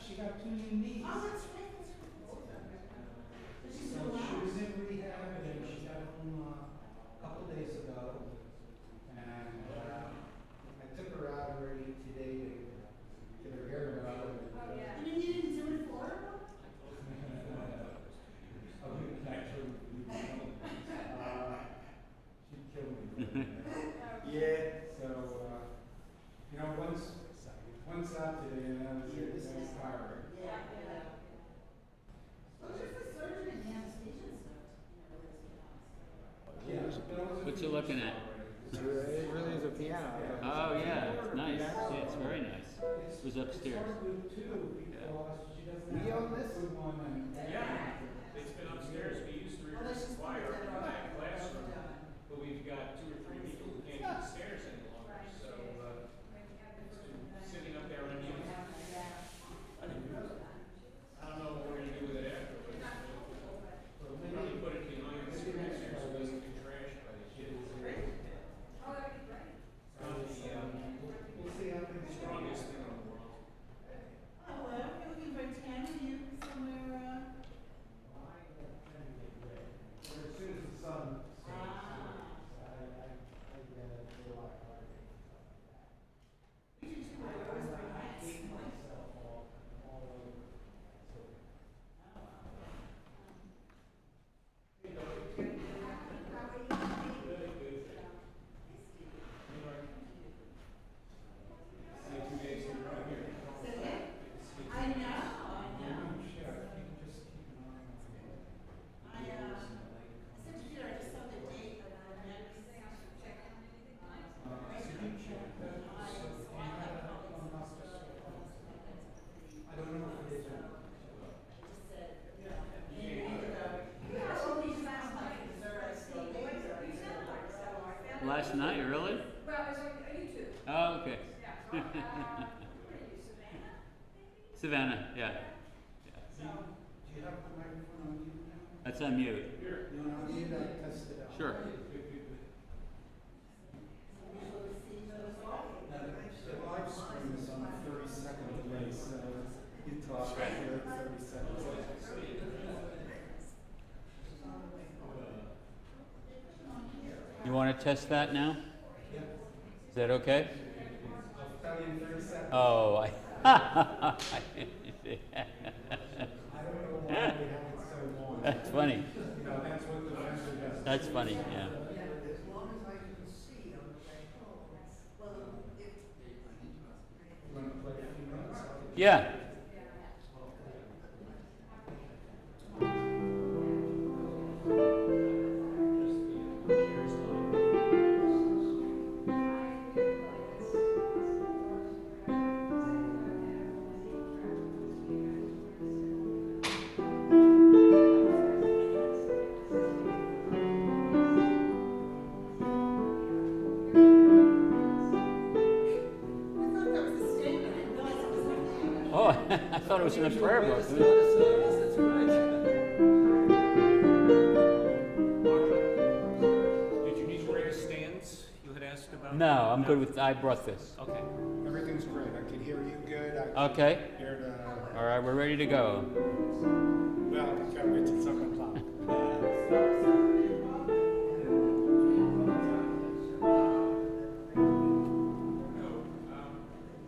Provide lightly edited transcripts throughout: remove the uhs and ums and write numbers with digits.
she got 2 new knees. Oh, that's right. She's So doing she well. was in rehab and she got home a couple days ago. And I took her out already today to get her hair done. Oh, yeah. You mean you didn't do it in Florida? Actually, she'd kill me. Yeah, so, you know, once out today and that was it, that's tiring. Yeah. Well, just the surgery and the anesthesia stuff. Yeah. What you looking at? It really is a piano. Oh yeah, it's nice. Yeah, it's very nice. It was upstairs. We own this one and. Yeah, it's been upstairs. We used to rehearse the choir in that classroom, but we've got 2 or 3 people who can't get the stairs any longer. So it's been sitting up there unused. I don't know what we're gonna do with it afterwards. We'll probably put it behind the screens here so it doesn't get trashed by the kids. Oh, that'd be great. Probably We'll see how things go. strongest thing in the world. Oh, well, you're looking for Tammy, you somewhere, As soon as the sun sets, I get it a lot harder. You should do it. It was very nice. Hate myself all over. So. See you 2 days in a row here. I know. Shit, I can just keep an eye on it. I sent you here, I just saw the date of the next. So you check that, so you have it up on hospice. I don't know if it is or not. Last night, really? Well, it's like YouTube. Oh, okay. Yeah. What are you, Savannah? Savannah, yeah. Do you have the microphone on mute now? That's on mute. You want to mute, I test it out. Sure. Now, the live stream is on 30-second delay, so you talk right here at 30 seconds. You want to test that now? Yeah. Is that okay? I'll tell you in 30 seconds. Oh, I. I don't know why we have it so long. That's funny. You know, that's what the vendor does. That's funny, yeah. As long as I can see, I'm like, oh, well, if. You want to play a few minutes? Yeah. Oh, I thought it was in the prayer book. Did you need raised stands? You had asked about. No, I'm good with, I brought this. Okay. Everything's great. I can hear you good. Okay. Hear the, All right, we're ready to go. well, I can't wait till 7 o'clock.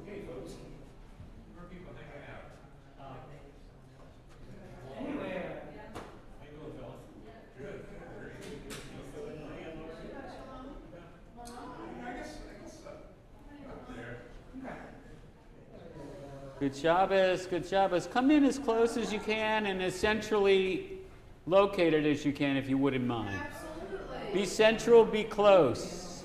Hey, folks. Where are people hanging out? Anyway, How you doing, Phil? Good. Up there. Good Shabbos, good Shabbos. Come in as close as you can and as centrally located as you can, if you wouldn't mind. Be central, be close.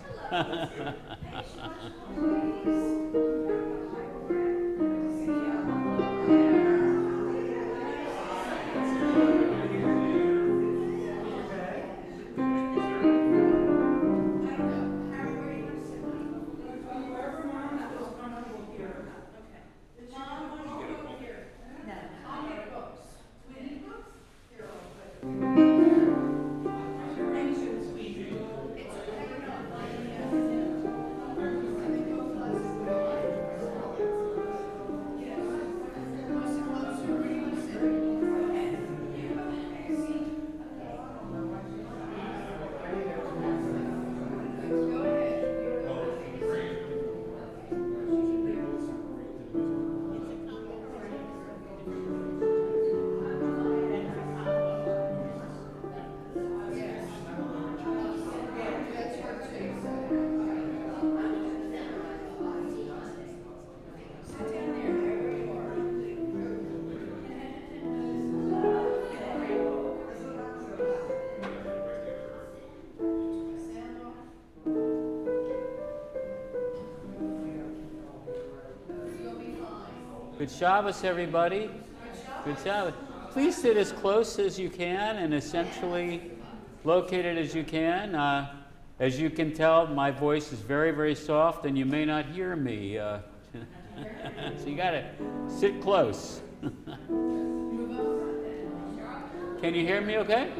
Good Shabbos, everybody. Good Shabbos. Please sit as close as you can and essentially located as you can. As you can tell, my voice is very, very soft, and you may not hear me. So you got to sit close. Can you hear me okay?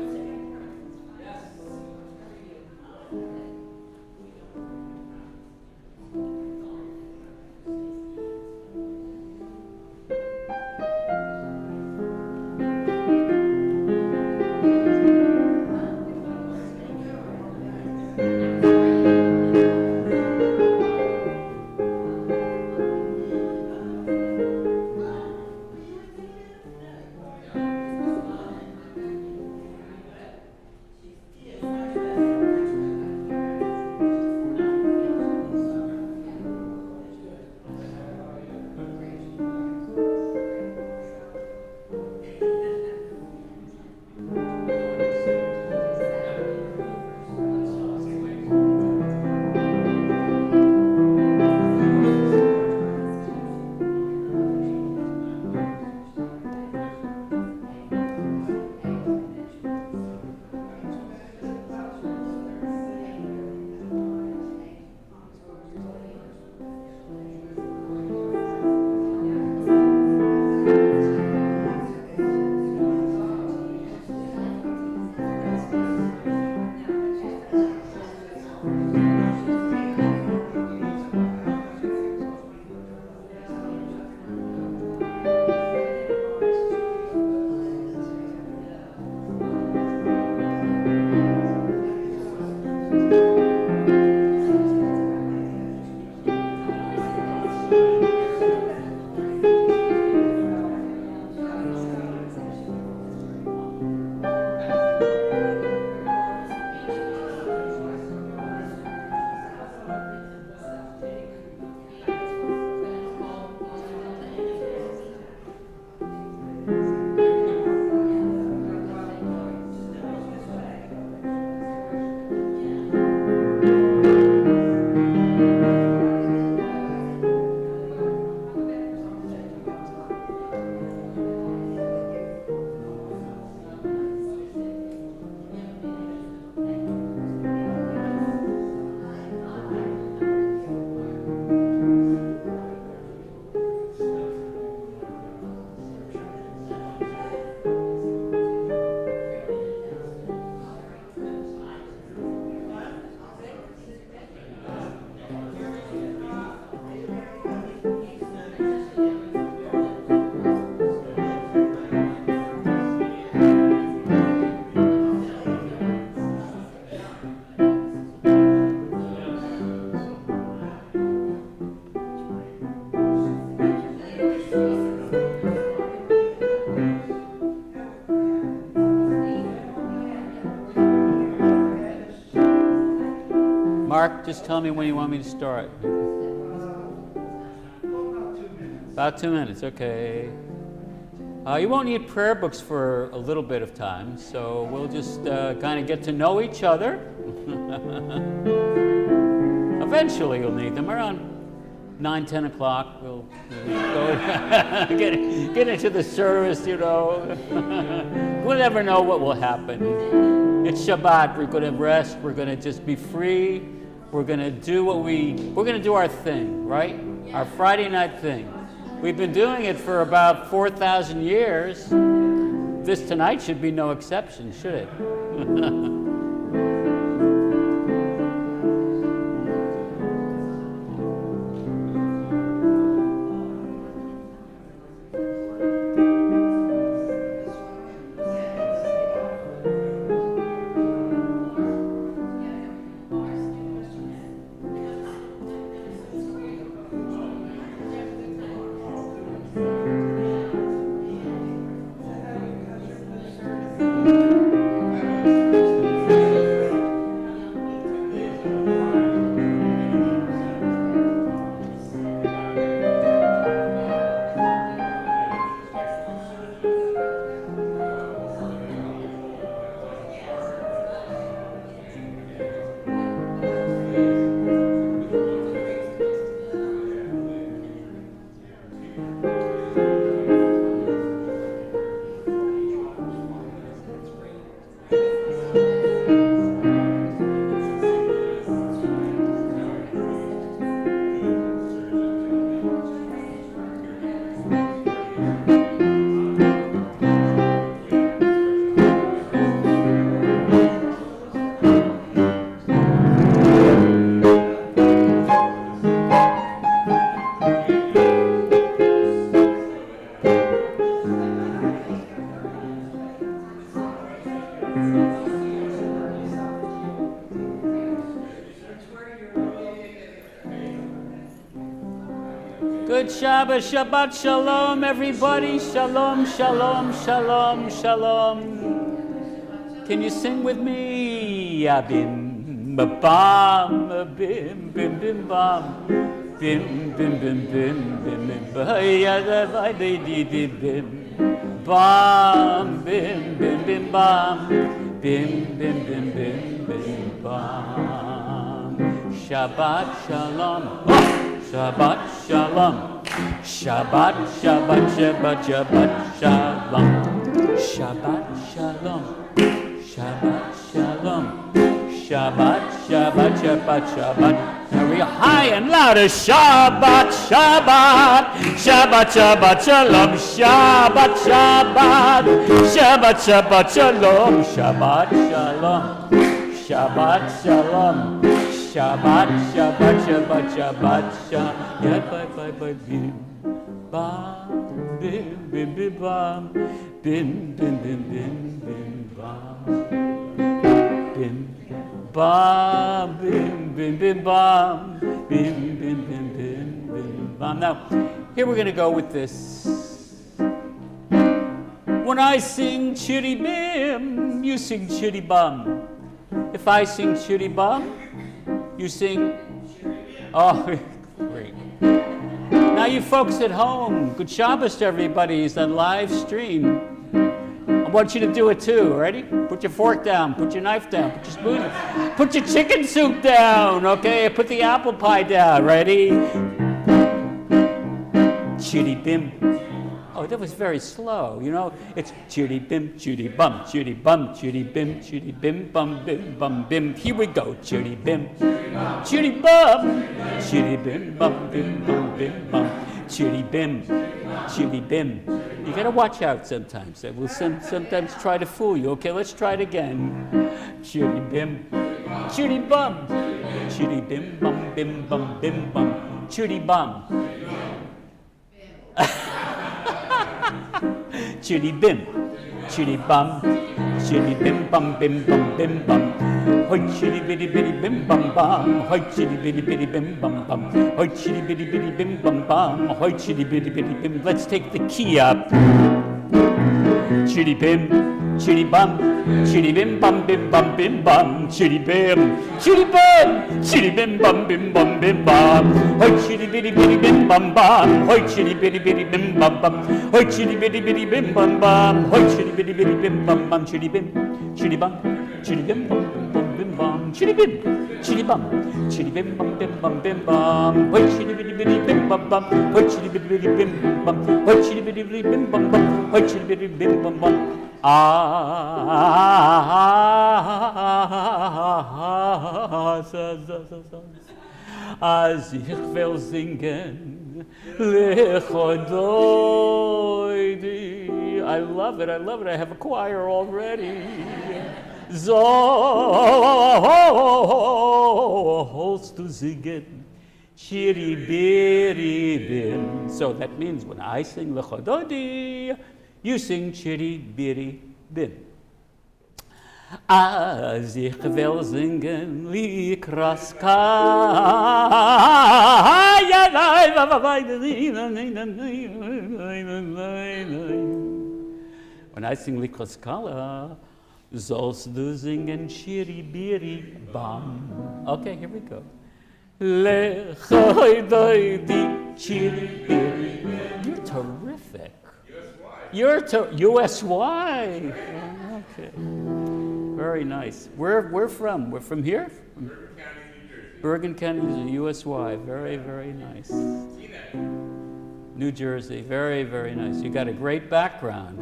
Mark, just tell me when you want me to start. About 2 minutes, okay. You won't need prayer books for a little bit of time, so we'll just kind of get to know each other. Eventually you'll need them. Around 9, 10 o'clock, we'll go get into the service, you know. We'll never know what will happen. It's Shabbat. We're going to rest. We're going to just be free. We're going to do we're going to do our thing, right? Our Friday night thing. We've been doing it for about 4,000 years. This tonight should be no exception, should it? Shabbat, Shabbat Shalom, everybody. Shalom, Shalom, Shalom, Shalom. Can you sing with me? Ya bim, ba bam, ba bim, bim, bim, bam. Bim, bim, bim, bim, bim, bim, ba ya da ba di di di bim. Bam, bim, bim, bim, bam. Bim, bim, bim, bim, bim, bam. Shabbat Shalom. Oh! Shabbat Shalom. Shabbat, Shabbat, Shabbat, Shabbat Shalom. Shabbat Shalom. Shabbat Shalom. Shabbat, Shabbat, Shabbat, Shabbat. Now we go high and louder. Shabbat, Shabbat. Shabbat, Shabbat, Shalom. Shabbat, Shabbat. Shabbat, Shabbat, Shalom. Shabbat, Shalom. Shabbat, Shalom. Shabbat, Shabbat, Shabbat, Shabbat, Shabbat, bye, bim, bam, bim, bim, bim, bam, bim, bim, bim, bim, bim, bam, bim, bam, bim, bim, bim, bam, bim, bim, bim, bim, bim, bam. Now, here we're going to go with this. When I sing chitty bim, you sing chitty bum. If I sing chitty bum, you sing, oh, great. Now you folks at home, good Shabbos to everybody. It's on live stream. I want you to do it too, ready? Put your fork down, put your knife down, put your spoon, put your chicken soup down, okay? Put the apple pie down, ready? Chitty bim. Oh, that was very slow, you know? It's chitty bim, chitty bum, chitty bum, chitty bim, bum, bim, bum, bim. Here we go, chitty bim, chitty bum, chitty bim, bum, bim, bum, chitty bim, chitty bim. You gotta watch out sometimes. They will sometimes try to fool you. Okay, let's try it again. Chitty bim, chitty bum, chitty bim, bum, bim, bum, chitty bum. Chitty bim, chitty bum, chitty bim bum bim bum bim bum. Hoy chitty bitty bitty bim bum bum. Hoy chitty bitty bitty bim bum bum. Hoy chitty bitty bitty bim bum bum. Hoy chitty bitty bitty bim. Let's take the key up. Chitty bim, chitty bum, chitty bim bum bim bum bim bum. Chitty bim, chitty bum, chitty bim bum bim bum bim. Hoy chitty bitty bitty bim bum bum. Hoy chitty bitty bitty bim bum bum. Hoy chitty bitty bitty bim bum bum. Hoy chitty bitty bitty bim bum bum. Chitty bim, chitty bum, chitty bim bum bum bim bum. Chitty bim, chitty bum, chitty bim bum bim bum bim bum. Hoy chitty bitty bitty bim bum bum. Hoy chitty bitty bitty bim bum bum. Hoy chitty bitty bitty bim bum bum. Hoy chitty bitty bim bum bum. Als ich will singen, Lechodoidi. I love it, I love it. I have a choir already. Sollst du singen, Chiribiribim. So that means when I sing Lechodoidi, you sing chitty bitty bim. Az ich will singen likraska. When I sing likraskala, sollst du singen chitty bitty bam. Okay, here we go. Lechodoidi chitty bitty. You're terrific. You're USY. Okay. Very nice. We're from? We're from here? Bergen County, New Jersey. Bergen County, USY. Very, very nice. New Jersey. Very, very nice. You got a great background.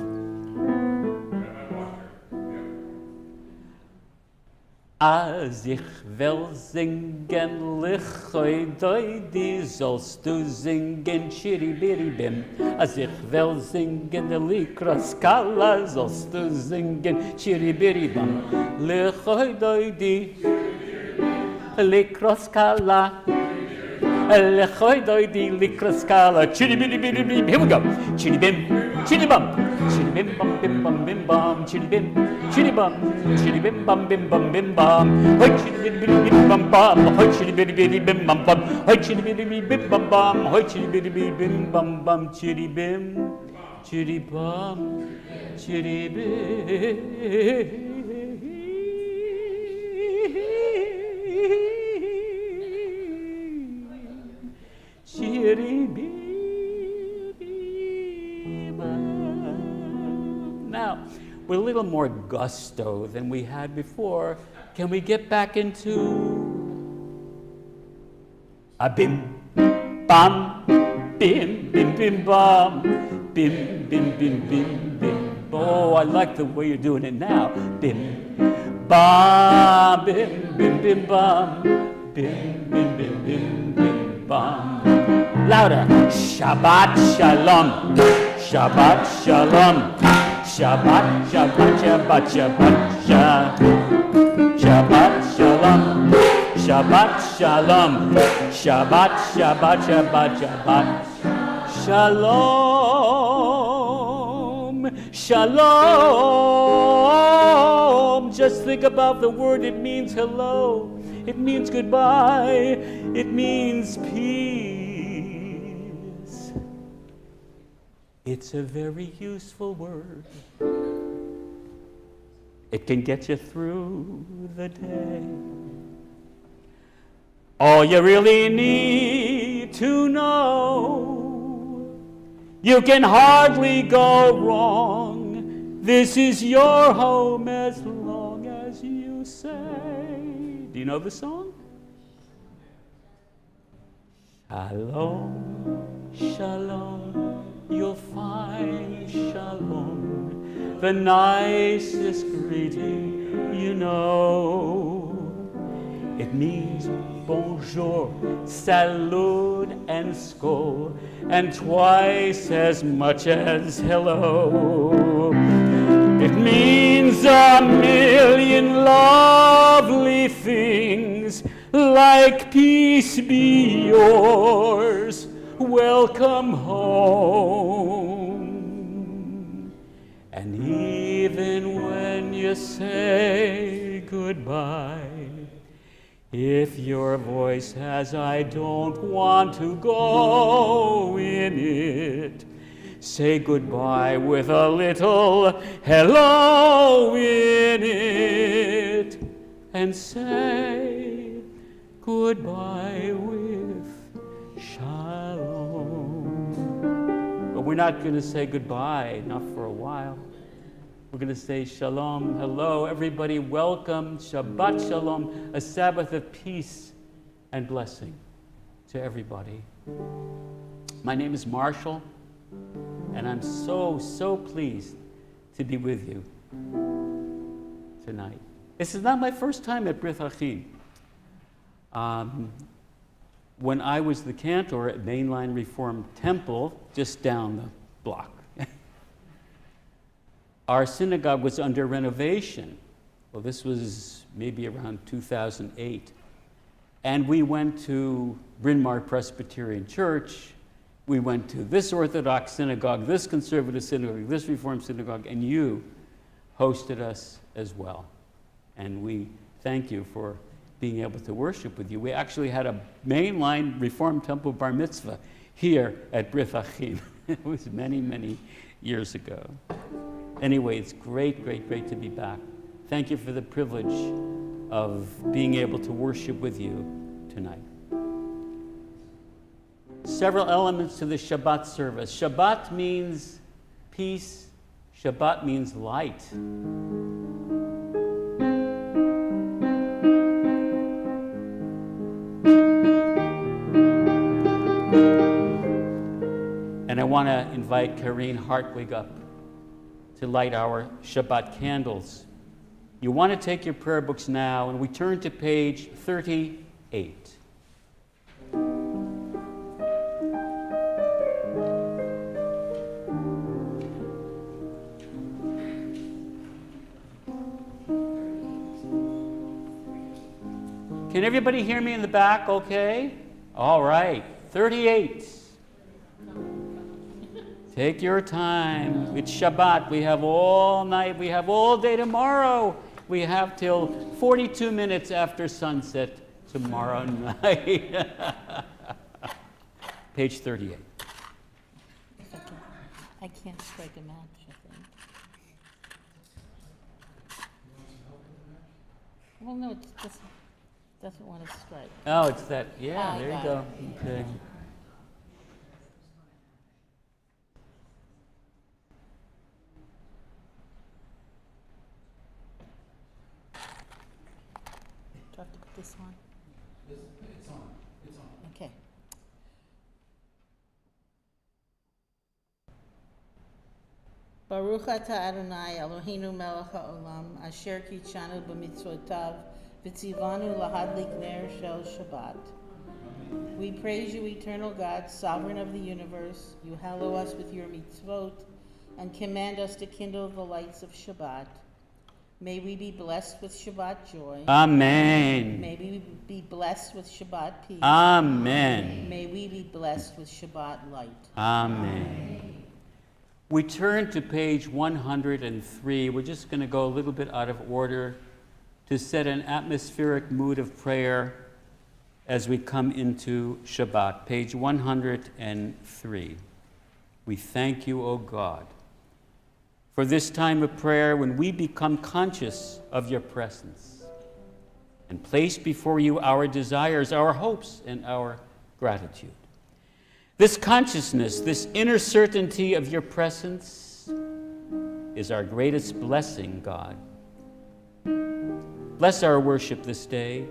Als ich will singen Lechodoidi, sollst du singen Chiribiribim. Als ich will singen Likraskala, sollst du singen Chiribiribim. Lechodoidi, Likraskala, Chitty bitty bitty bitty. Here we go. Chitty bim, chitty bum. Chitty bim bum bim bum bim bum. Chitty bim, chitty bum. Chitty bim bum bim bum bim bum. Hoy chitty bitty bitty bim bum bum. Hoy chitty bitty bitty bim bum bum. Hoy chitty bitty bitty bim bum bum. Hoy chitty bitty bitty bim bum bum. Chitty bim, chitty bum, chitty bim. Now, with a little more gusto than we had before, can we get back into a bim, bam, bim, bim, bim, bam, bim, bim, bim, bim, bim. Oh, I like the way you're doing it now. Bim, bam, bim, bim, bim, bam, bim, bim, bim, bim, bim, bam. Louder. Shabbat shalom. Shabbat shalom. Shabbat, Shabbat, Shabbat, Shabbat, Shabbat shalom. Shabbat shalom. Shabbat, Shabbat, Shabbat, Shabbat. Shalom. Shalom. Just think about the word. It means hello. It means goodbye. It means peace. It's a very useful word. It can get you through the day. All you really need to know, you can hardly go wrong. This is your home as long as you say. Do you know the song? Shalom, shalom. You'll find shalom, the nicest greeting you know. It means bonjour, salud, and skol, and twice as much as hello. It means a million lovely things, like peace be yours. Welcome home. And even when you say goodbye, if your voice has I don't want to go in it, say goodbye with a little hello in it, and say goodbye with shalom. But we're not going to say goodbye, not for a while. We're going to say shalom, hello, everybody, welcome, Shabbat shalom, a Sabbath of peace and blessing to everybody. My name is Marshal, and I'm so pleased to be with you tonight. This is not my first time at Brit Achim. When I was the cantor at Mainline Reformed Temple, just down the block, our synagogue was under renovation. Well, this was maybe around 2008. And we went to Bryn Mawr Presbyterian Church. We went to this Orthodox synagogue, this conservative synagogue, this Reformed synagogue, and you hosted us as well. And we thank you for being able to worship with you. We actually had a Mainline Reformed Temple bar mitzvah here at Brit Achim. It was many years ago. Anyway, it's great to be back. Thank you for the privilege of being able to worship with you tonight. Several elements to the Shabbat service. Shabbat means peace. Shabbat means light. And I want to invite Karine Hartwig up to light our Shabbat candles. You want to take your prayer books now, and we turn to page 38. Can everybody hear me in the back okay? All right, 38. Take your time. It's Shabbat. We have all night. We have all day tomorrow. We have till 42 minutes after sunset tomorrow night. Page 38. I can't strike a match, I think. Well, no, it doesn't want to strike. Oh, it's that. Yeah, Ah, there you got go. it. Okay. Do I have to put this on? It's on. Okay. Baruch atah Adonai Eloheinu melech haolam asher kitshanu b'mitzvotav v'tzivanu lahadlik ner shel Shabbat. We praise you, eternal God, sovereign of the universe. You hallow us with your mitzvot and command us to kindle the lights of Shabbat. May we be blessed with Shabbat joy. Amen. May we be blessed with Shabbat peace. Amen. May we be blessed with Shabbat light. Amen. We turn to page 103. We're just going to go a little bit out of order to set an atmospheric mood of prayer as we come into Shabbat. Page 103. We thank you, O God, for this time of prayer when we become conscious of your presence and place before you our desires, our hopes, and our gratitude. This consciousness, this inner certainty of your presence is our greatest blessing, God. Bless our worship this day.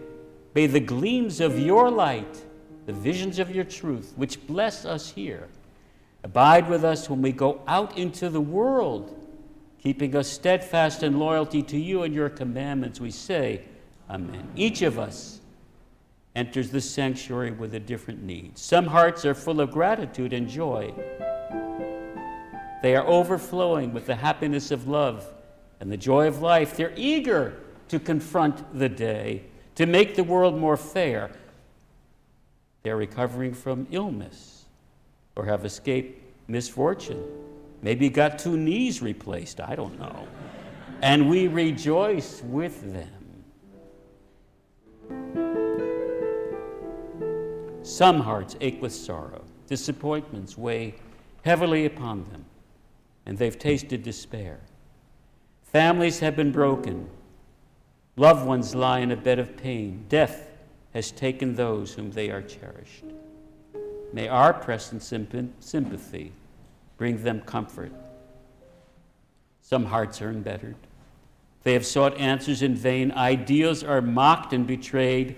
May the gleams of your light, the visions of your truth, which bless us here, abide with us when we go out into the world, keeping us steadfast in loyalty to you and your commandments. We say, Amen. Each of us enters the sanctuary with a different need. Some hearts are full of gratitude and joy. They are overflowing with the happiness of love and the joy of life. They're eager to confront the day, to make the world more fair. They're recovering from illness or have escaped misfortune. Maybe got 2 knees replaced, I don't know. And we rejoice with them. Some hearts ache with sorrow. Disappointments weigh heavily upon them, and they've tasted despair. Families have been broken. Loved ones lie in a bed of pain. Death has taken those whom they are cherished. May our present sympathy bring them comfort. Some hearts are embittered. They have sought answers in vain. Ideals are mocked and betrayed.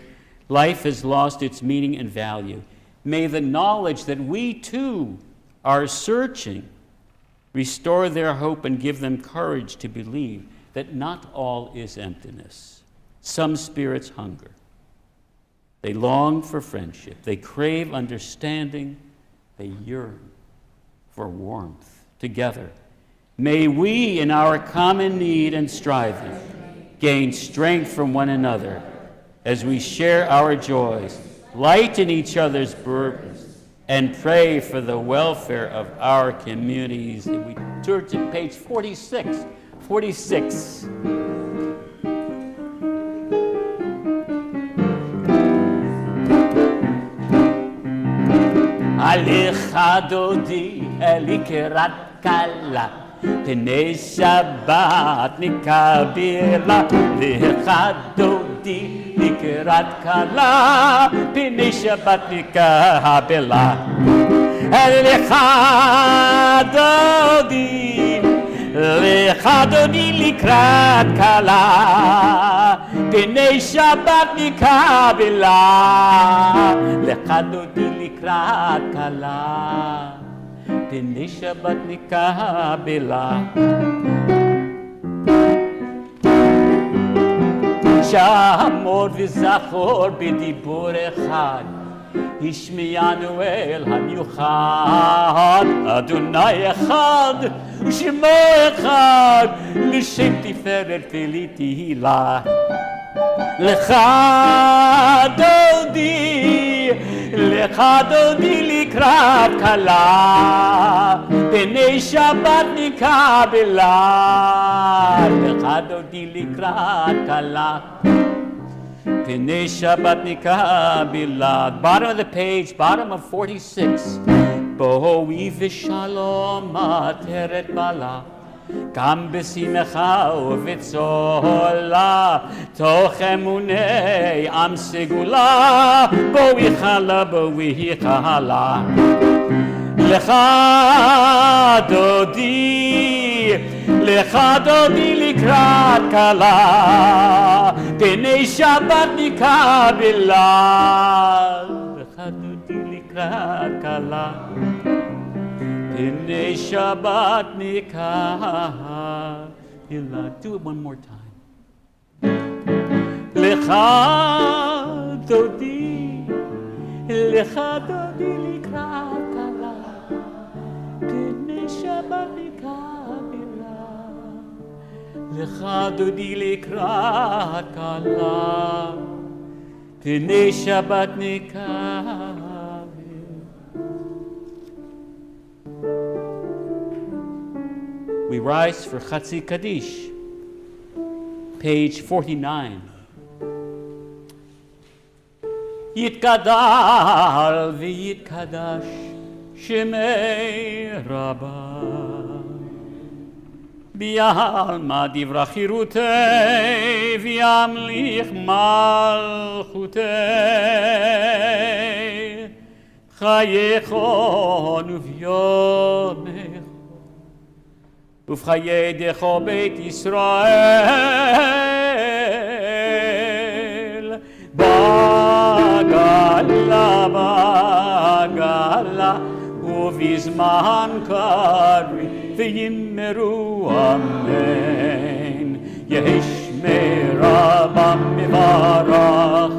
Life has lost its meaning and value. May the knowledge that we too are searching restore their hope and give them courage to believe that not all is emptiness. Some spirits hunger. They long for friendship. They crave understanding. They yearn for warmth. Together, may we, in our common need and striving, gain strength from one another as we share our joys, lighten each other's burdens, and pray for the welfare of our communities. And we turn to page 46. 46. Alecha dodi elikerat kala pnei Shabbat nikabela lecha dodi elikerat kala pnei Shabbat nikabela lecha dodi likrat kala pnei Shabbat nikabela lecha dodi likrat kala pnei Shabbat nikabela שמור וזכור בדיבור אחד השמיענו אל המיוחד אדוני אחד ושמו אחד לשם תפארת ולתהילה לך דודי לך דודי לקראת כלה, פני שבת נקבלה. לך דודי לקראת כלה, פני שבת נקבלה. Bottom of the page, bottom of 46. בואי ושלום עטרת בלה, גם בשמחה ובצהלה, תוך אמוני עם סגולה, בואי חלה, בואי חלה. לך דודי לקראת כלה, פני שבת נקבלה. לך דודי לקראת כלה, פני שבת נקבלה. Do it one more time. לך דודי לקראת כלה, פני שבת נקבלה. לך דודי לקראת כלה, פני שבת נקבלה. We rise for Chatzi Kaddish, page 49. Yitgadal v'yitkadash shemei Rabbah, bi'alma divra chirutei v'yamlich malchutei, chayechon uv'yomech ובחיי דכו בית ישראל, בגלה ובזמן קריב וימרו אמן. יש מרבם מברך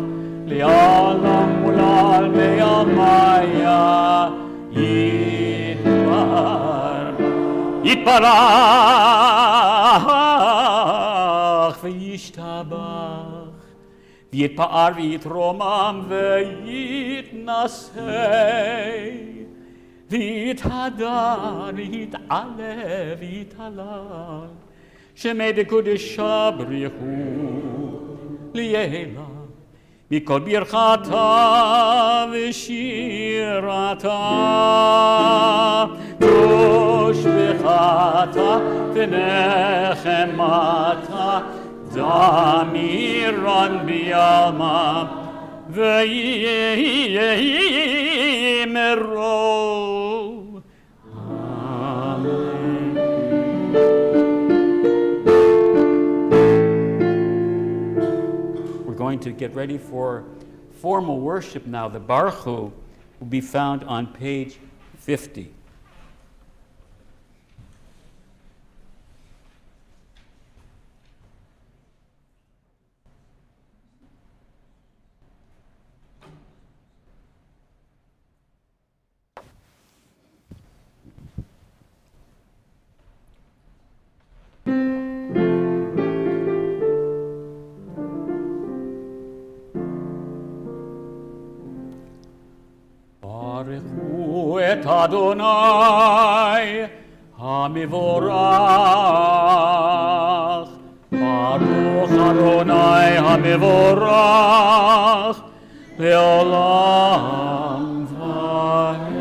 לעולם ולעלמי המיה יתברך וישתבח ויתפאר ויתרומם ויתנשא ויתהדר ויתעלה ויתהלל שמי דקודשה בריחו לילה מכל ברכתה ושירתה תושבחתה ונחמתה דמירן בימה ויאמרו אמן. We're going to get ready for formal worship now. The Baruch Hu will be found on page 50. ברכו את אדוני המבורך, ברוך אדוני המבורך לעולם ועד.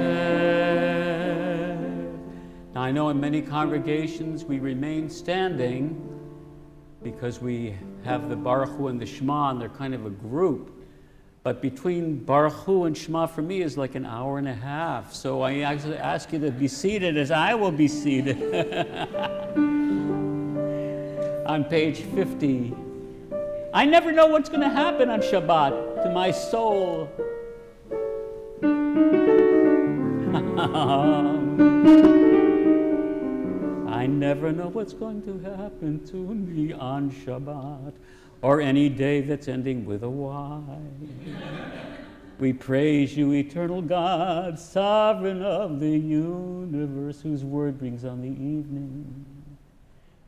Now I know in many congregations we remain standing because we have the Baruch Hu and the Shema and they're kind of a group. But between Baruch Hu and Shema for me is like an hour and a half. So I actually ask you to be seated as I will be seated. On page 50. I never know what's going to happen on Shabbat to my soul. I never know what's going to happen to me on Shabbat or any day that's ending with a Y. We praise you, eternal God, sovereign of the universe, whose word brings on the evening.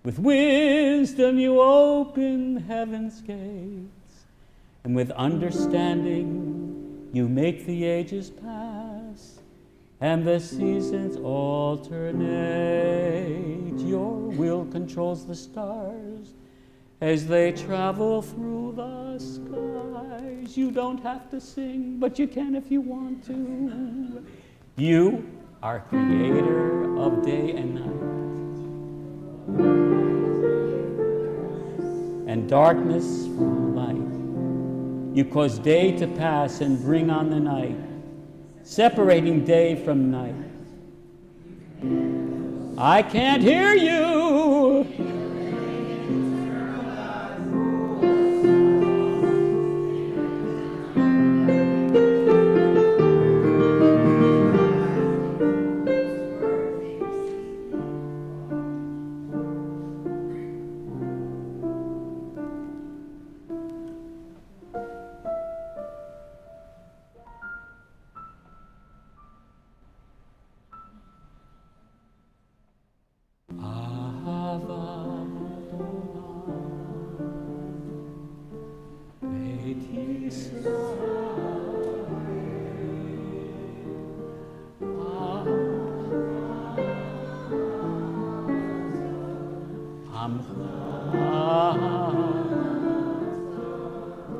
With wisdom you open heaven's gates, and with understanding You make the ages pass, and the seasons alternate. Your will controls the stars as they travel through the skies. You don't have to sing, but you can if you want to. You are creator of day and night, and darkness from light. You cause day to pass and bring on the night, separating day from night. I can't hear you.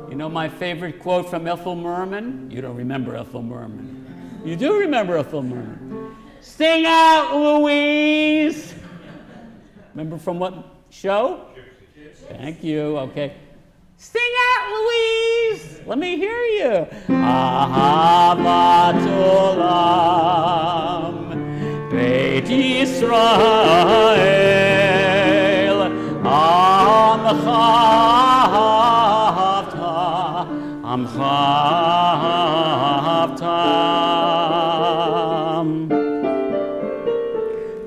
You know my favorite quote from Ethel Merman? You don't remember Ethel Merman. You do remember Ethel Merman. Sing out, Louise! Remember from what show? Thank you, okay. Sing out, Louise! Let me hear you. Ahavat olam, Beit Yisrael, Amcha avtam.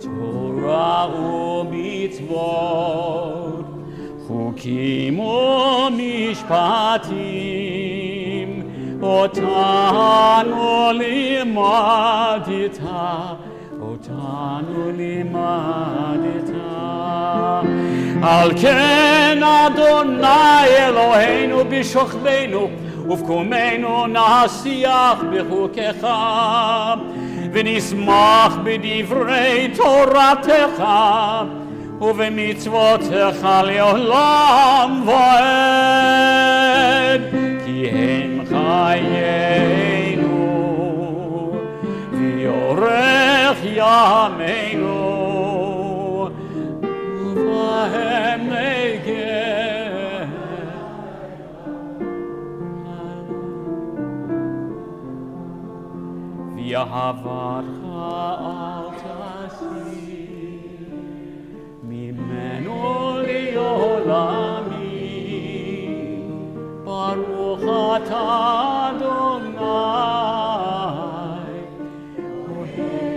Torah u'mitzvot, chukim u'mishpatim, otanu limadita. Al ken Adonai Eloheinu b'shochbeinu, ובקומנו נשיח בחוקיך, ונשמח בדברי תורתך, ובמצוותיך לעולם ועד, כי הם חיינו, ויורך ימינו, ובהם נגד. Yahavatcha al tasir mimenu li'olami baruch atah Adonai Elohei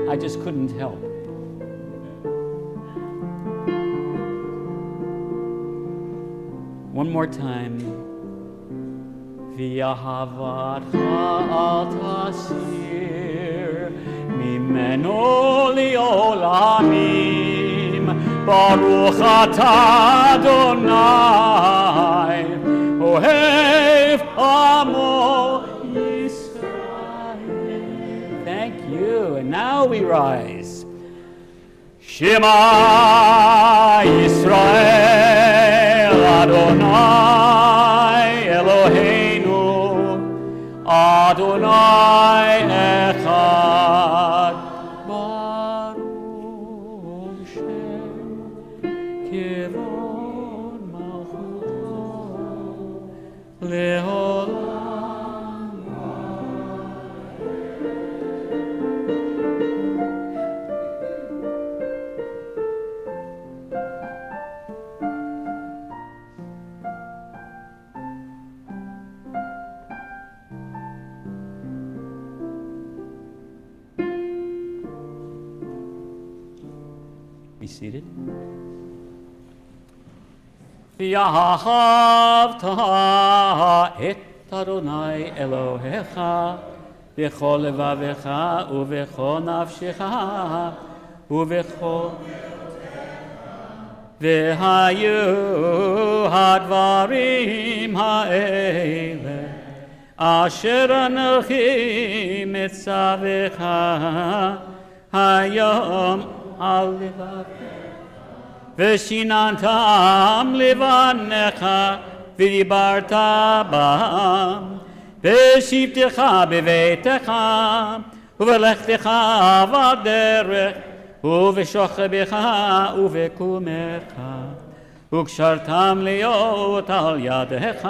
I just couldn't help. One more time. V'yahavatcha al tasir mimenu li'olamim baruch atah Adonai ohev amo Yisrael. Thank you. And now we rise. Shema Yisrael Adonai Eloheinu Adonai Echad Baruch Shem Kivod Malchuto Leolam. Be seated. V'yahavta et Adonai Elohecha b'chol levavecha u'b'chol nafshecha u'b'chol v'hayu hadvarim ha'ele asher anochi mitzavecha hayom al levavecha ושיננתם לבניך ודיברת בם בשבתך בביתך ובלכתך בדרך ובשוכבך ובקומך וקשרתם להיות על ידך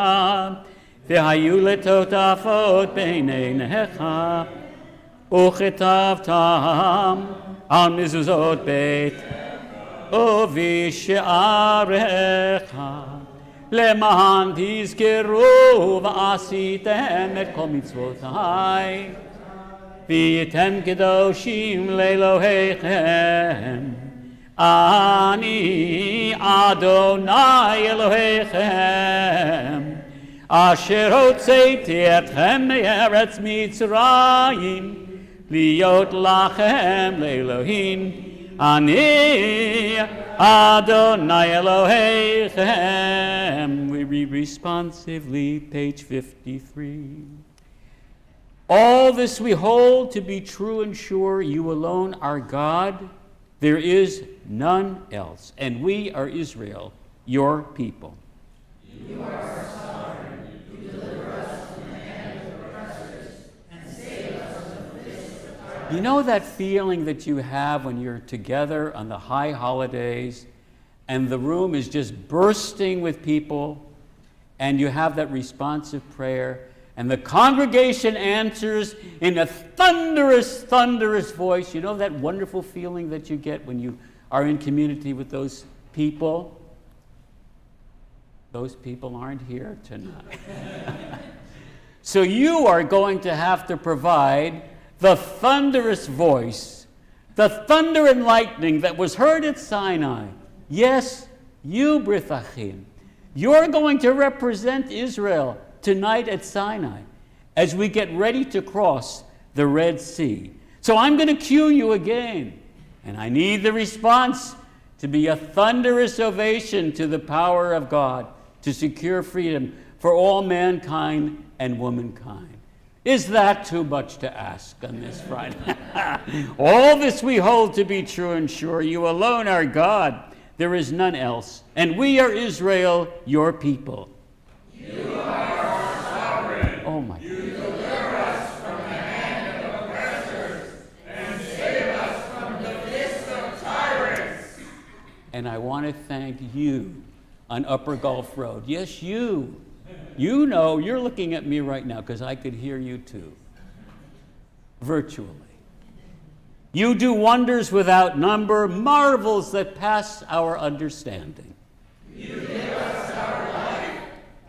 והיו לטוטפות בין עיניך וכתבתם על מזוזות בית ובשעריך למען תזכרו ועשיתם את כל מצוותיי והייתם קדושים לאלוהיכם אני אדוני אלוהיכם אשר הוצאתי אתכם מארץ מצרים להיות לכם לאלוהים Ani Adonai Elohechem. We read responsively, page 53. All this we hold to be true and sure. You alone are God. There is none else. And we are Israel, your people. You are sovereign. You deliver us from the hand of oppressors and save us from the fist of tyrants. You know that feeling that you have when you're together on the high holidays and the room is just bursting with people and you have that responsive prayer and the congregation answers in a thunderous, thunderous voice. You know that wonderful feeling that you get when you are in community with those people? Those people aren't here tonight. So you are going to have to provide the thunderous voice, the thunder and lightning that was heard at Sinai. Yes, you, Brit Achim, you're going to represent Israel tonight at Sinai as we get ready to cross the Red Sea. So I'm going to cue you again, and I need the response to be a thunderous ovation to the power of God to secure freedom for all mankind and womankind. Is that too much to ask on this Friday? All this we hold to be true and sure. You alone are God. There is none else. And we are Israel, your people. You are sovereign. Oh my You deliver us from the hand of oppressors and save us from the fist of tyrants. And I want to thank you on Upper Gulf Road. Yes, you. You know, you're looking at me right now because I could hear you too, virtually. You do wonders without number, marvels that pass our understanding. You give us our life.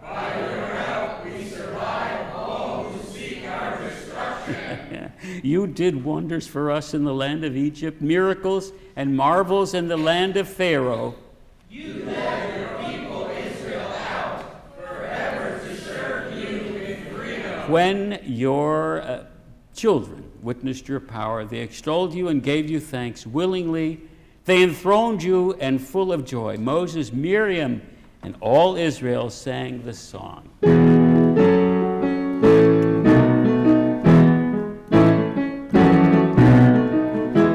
By your help we survive all who seek our destruction. You did wonders for us in the land of Egypt, miracles and marvels in the land of Pharaoh. You led your people Israel out forever to serve you in freedom. When your children witnessed your power, they extolled you and gave you thanks willingly. They enthroned you and full of joy. Moses, Miriam, and all Israel sang the song.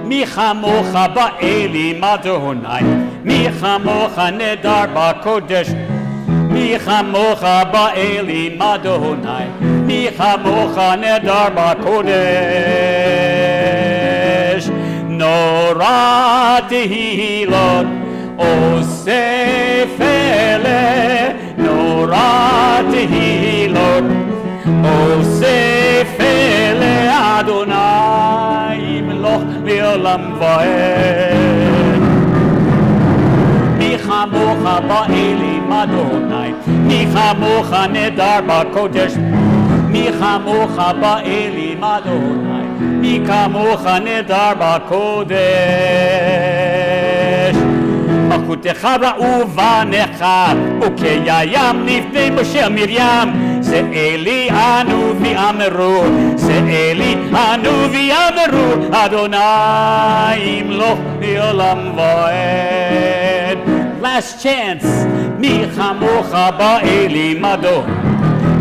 Mi chamocha ba'elim Adonai, mi chamocha nedar ba'kodesh, mi chamocha ba'elim Adonai, mi chamocha nedar ba'kodesh. Nora tehilot osef ele, nora tehilot osef ele Adonai imloch le'olam va'ed. Mi chamocha ba'elim Adonai, mi chamocha nedar ba'kodesh, mi chamocha ba'elim Adonai, mi kamocha nedar ba'kodesh. מלכותך ראו בניך, וכייים לפני משה מרים. זה אלי אנו ויאמרו, זה אלי אנו ויאמרו, אדוני ימלוך לעולם ועד. Last chance. מי כמוך באלי מדו,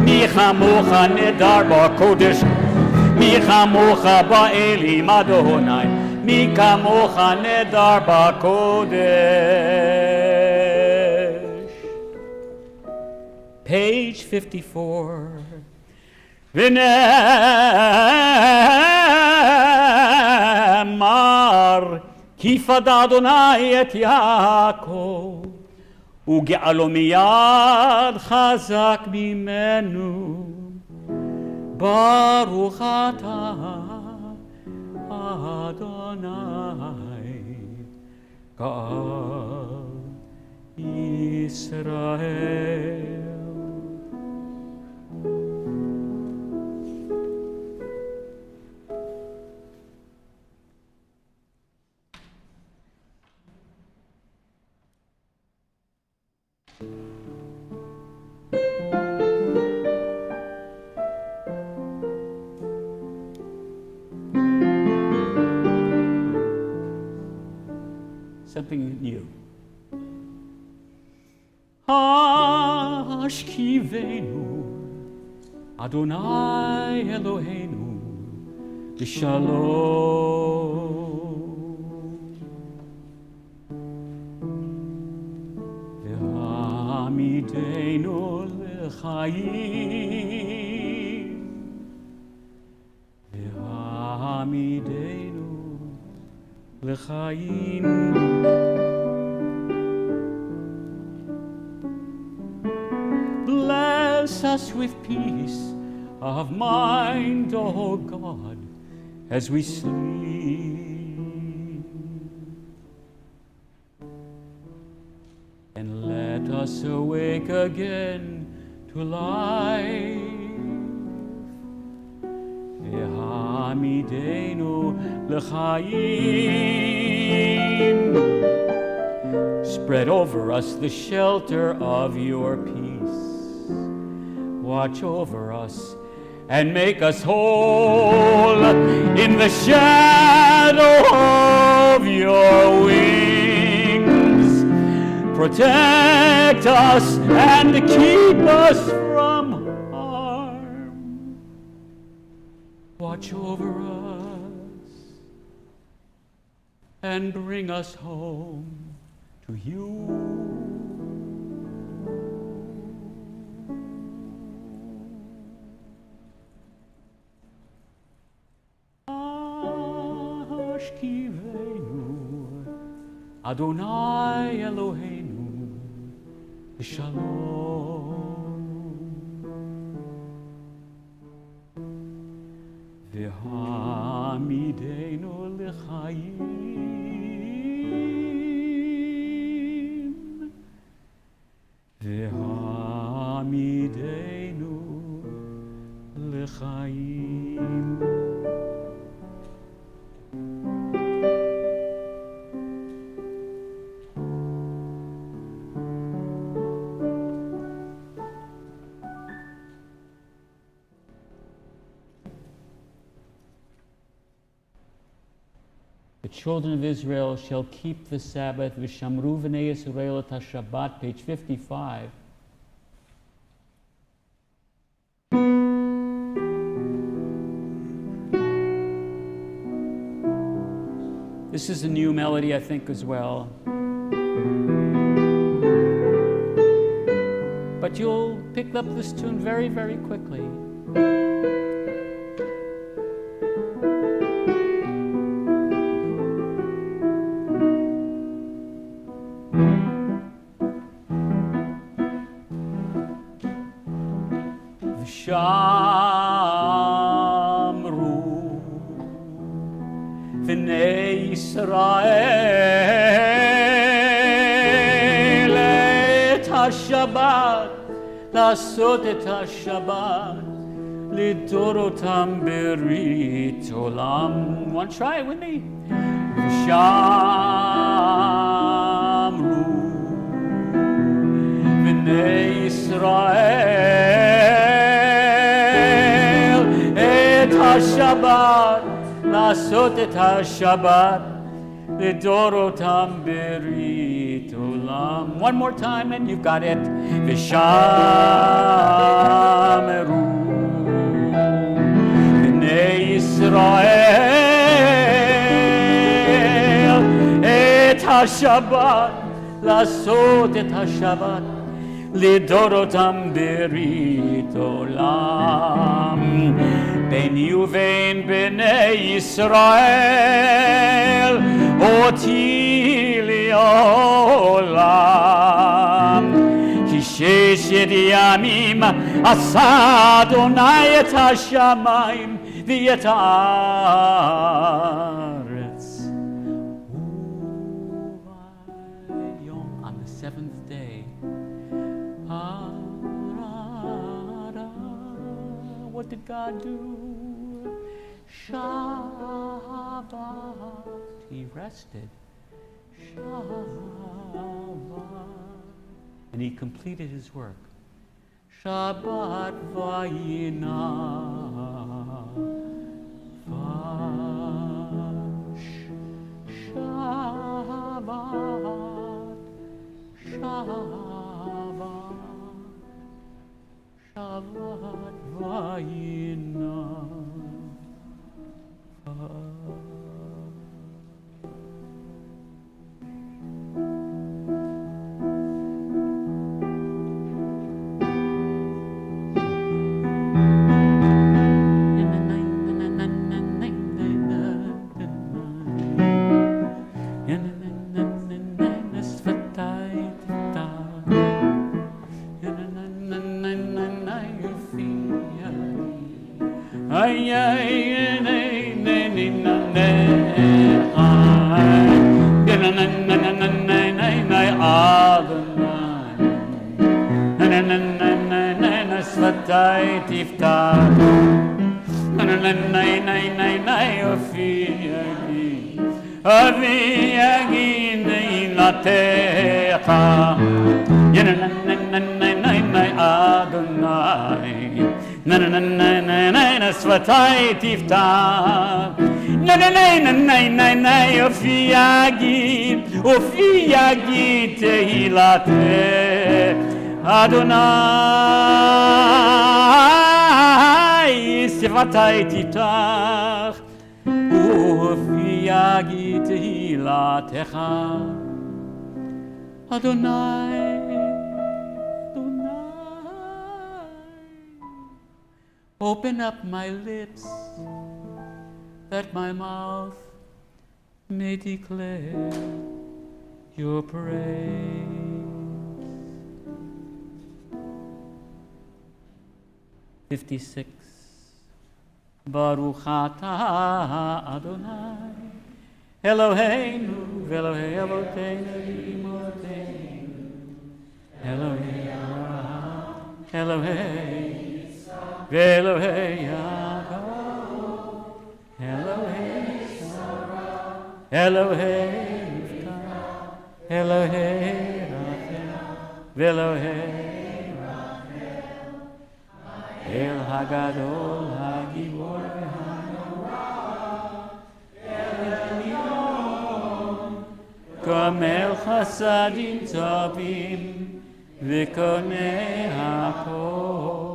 מי כמוך נדר בקודש, מי כמוך באלי מדוני, מי כמוך נדר בקודש. Page 54. ונאמר כי פדה אדוני את יעקב וגאלו מיד חזק ממנו. ברוך אתה אדוני גאל ישראל. Something new. Ashkivenu Adonai Eloheinu B'shalom V'hamidenu l'chaim V'hamidenu l'chaim. Bless us with peace of mind, O God, as we sleep, and let us awake again to life. V'hamidenu l'chaim. Spread over us the shelter of your peace. Watch over us and make us whole in the shadow of your wings. Protect us and keep us from harm. Watch over us and bring us home to you. Ashkivenu Adonai Eloheinu Shalom V'hamidenu l'chaim V'hamidenu l'chaim. The children of Israel shall keep the Sabbath, v'shamru v'nei Yisrael et ha-Shabbat, page 55. This is a new melody, I think, as well. But you'll pick up this tune very, very quickly. Shamru v'nei Yisrael et ha-Shabbat, לעשות את השבת, לדורותם ברית עולם. Want to try it with me? Shamru ישראל את השבת, לעשות את השבת לדורותם ברית עולם. One more time and you've got it. ושמרו בני ישראל את השבת, לעשות את השבת לדורותם ברית עולם. ביני ובין בני ישראל אותי לעולם. כי ששת ימים עשה אדוני את השמיים ואת הארץ. וביום, on the seventh day, what did God do? Shabbat. He rested. Shabbat. And he completed his work. Shabbat vayina. Shabbat. Shabbat. Shabbat vayina. שפתי תפתח, אופי יגיד תהילת אדוני, שפתי תפתח, אופי יגיד תהילתך, אדוני. Open up my lips, that my mouth may declare your praise. (56) Baruch atah Adonai Eloheinu v'Elohei Avoteinu v'Imoteinu Elohei Avraham Elohei Elohei Yaakov, Elohei Sarah, Elohei Rivka, Elohei Rachel, Elohei Rachel, El Hagadol Hagibor v'Hanorah, El Elyon, Komel Chasadim Tovim, V'Konei Hakol.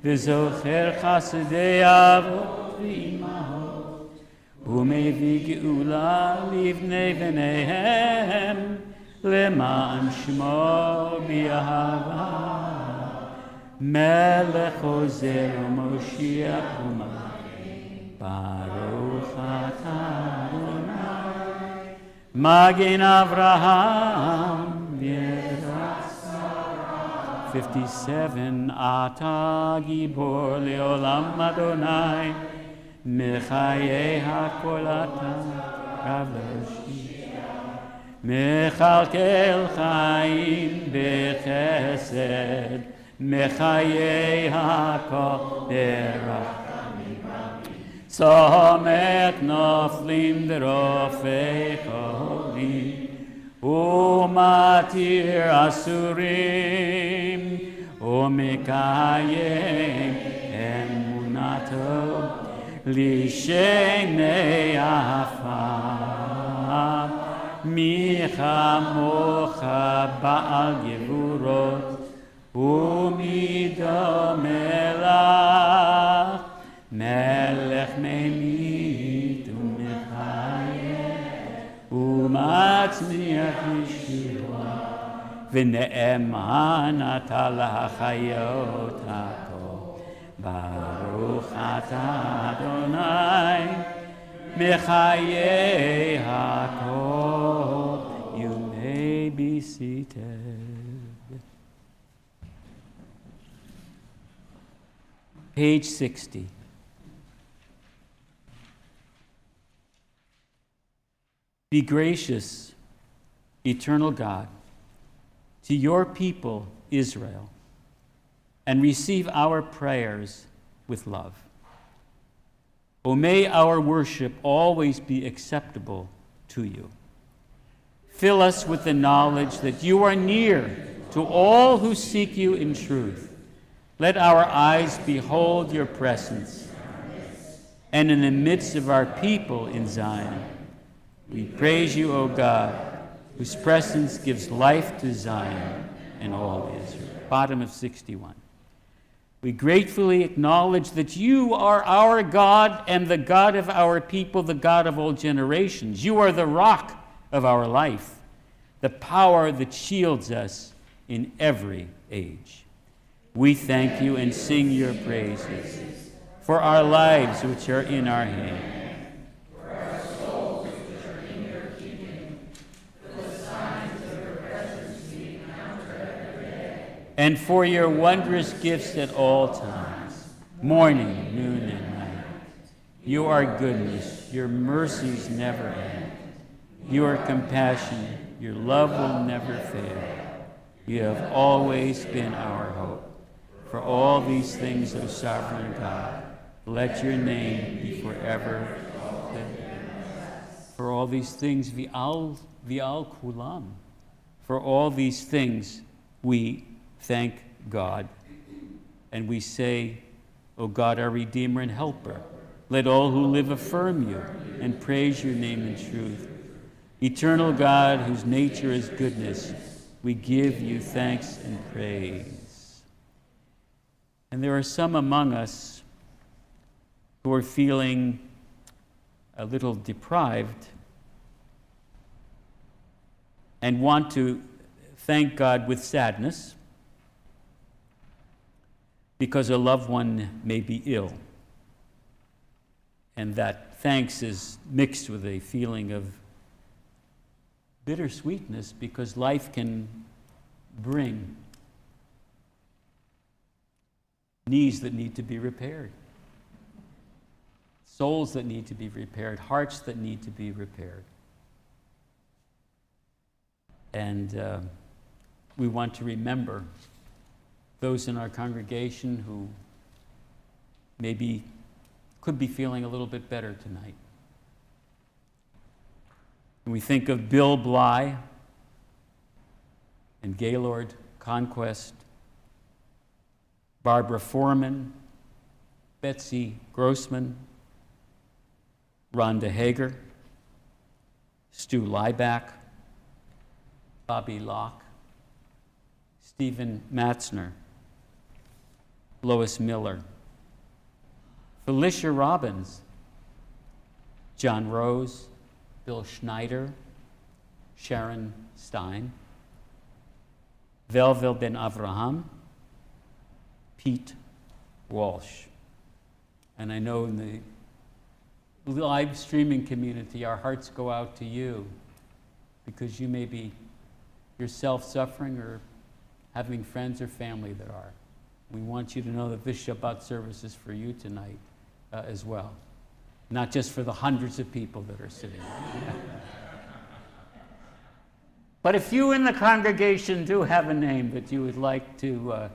וזוכר חסדי אבות ואימהות ומביא גאולה לבני בניהם למען שמו באהבה מלך עוזר ומושיע ומלך ברוך אתה אדוני מגן אברהם 57 אתה גיבור לעולם אדוני מחיי הכל אתה רב להושיע מכלכל חיים בחסד מחיי הכל ברחמים צומת נופלים דרופי חולים ומתיר אסורים ומקיים אמונתו לשני עפר. מי כמוך בעל גבורות ומי דומה לך, מלך ממית ומחיה ומצמיח ישועה, ונאמן אתה להחיות הכל. ברוך אתה אדוני מחיי הכל. You may be seated. Page 60. Be gracious, eternal God, to your people, Israel, and receive our prayers with love. O may our worship always be acceptable to you. Fill us with the knowledge that you are near to all who seek you in truth. Let our eyes behold your presence, and in the midst of our people in Zion. We praise you, O God, whose presence gives life to Zion and all Israel. Bottom of 61. We gratefully acknowledge that you are our God and the God of our people, the God of all generations. You are the rock of our life, the power that shields us in every age. We thank you and sing your praises for our lives which are in our hand, and for your wondrous gifts at all times, morning, noon, and night. You are goodness, your mercies never end. You are compassionate, your love will never fail. You have always been our hope. For all these things, O sovereign God, let your name be forever. For all these things, vi'al kulam. For all these things, we thank God, and we say, O God, our Redeemer and Helper, let all who live affirm you and praise your name in truth. Eternal God, whose nature is goodness, we give you thanks and praise. And there are some among us who are feeling a little deprived and want to thank God with sadness because a loved one may be ill. And that thanks is mixed with a feeling of bittersweetness because life can bring knees that need to be repaired, souls that need to be repaired, hearts that need to be repaired. And we want to remember those in our congregation who maybe could be feeling a little bit better tonight. And we think of Bill Bly and Gaylord Conquest, Barbara Foreman, Betsy Grossman, Rhonda Hager, Stu Lieback, Bobby Locke, Stephen Matzner, Lois Miller, Felicia Robbins, John Rose, Bill Schneider, Sharon Stein, Velvel Ben Avraham, Pete Walsh. And I know in the live streaming community, our hearts go out to you because you may be yourself suffering or having friends or family that are. We want you to know that this Shabbat service is for you tonight as well, not just for the hundreds of people that are sitting there. But if you in the congregation do have a name that you would like to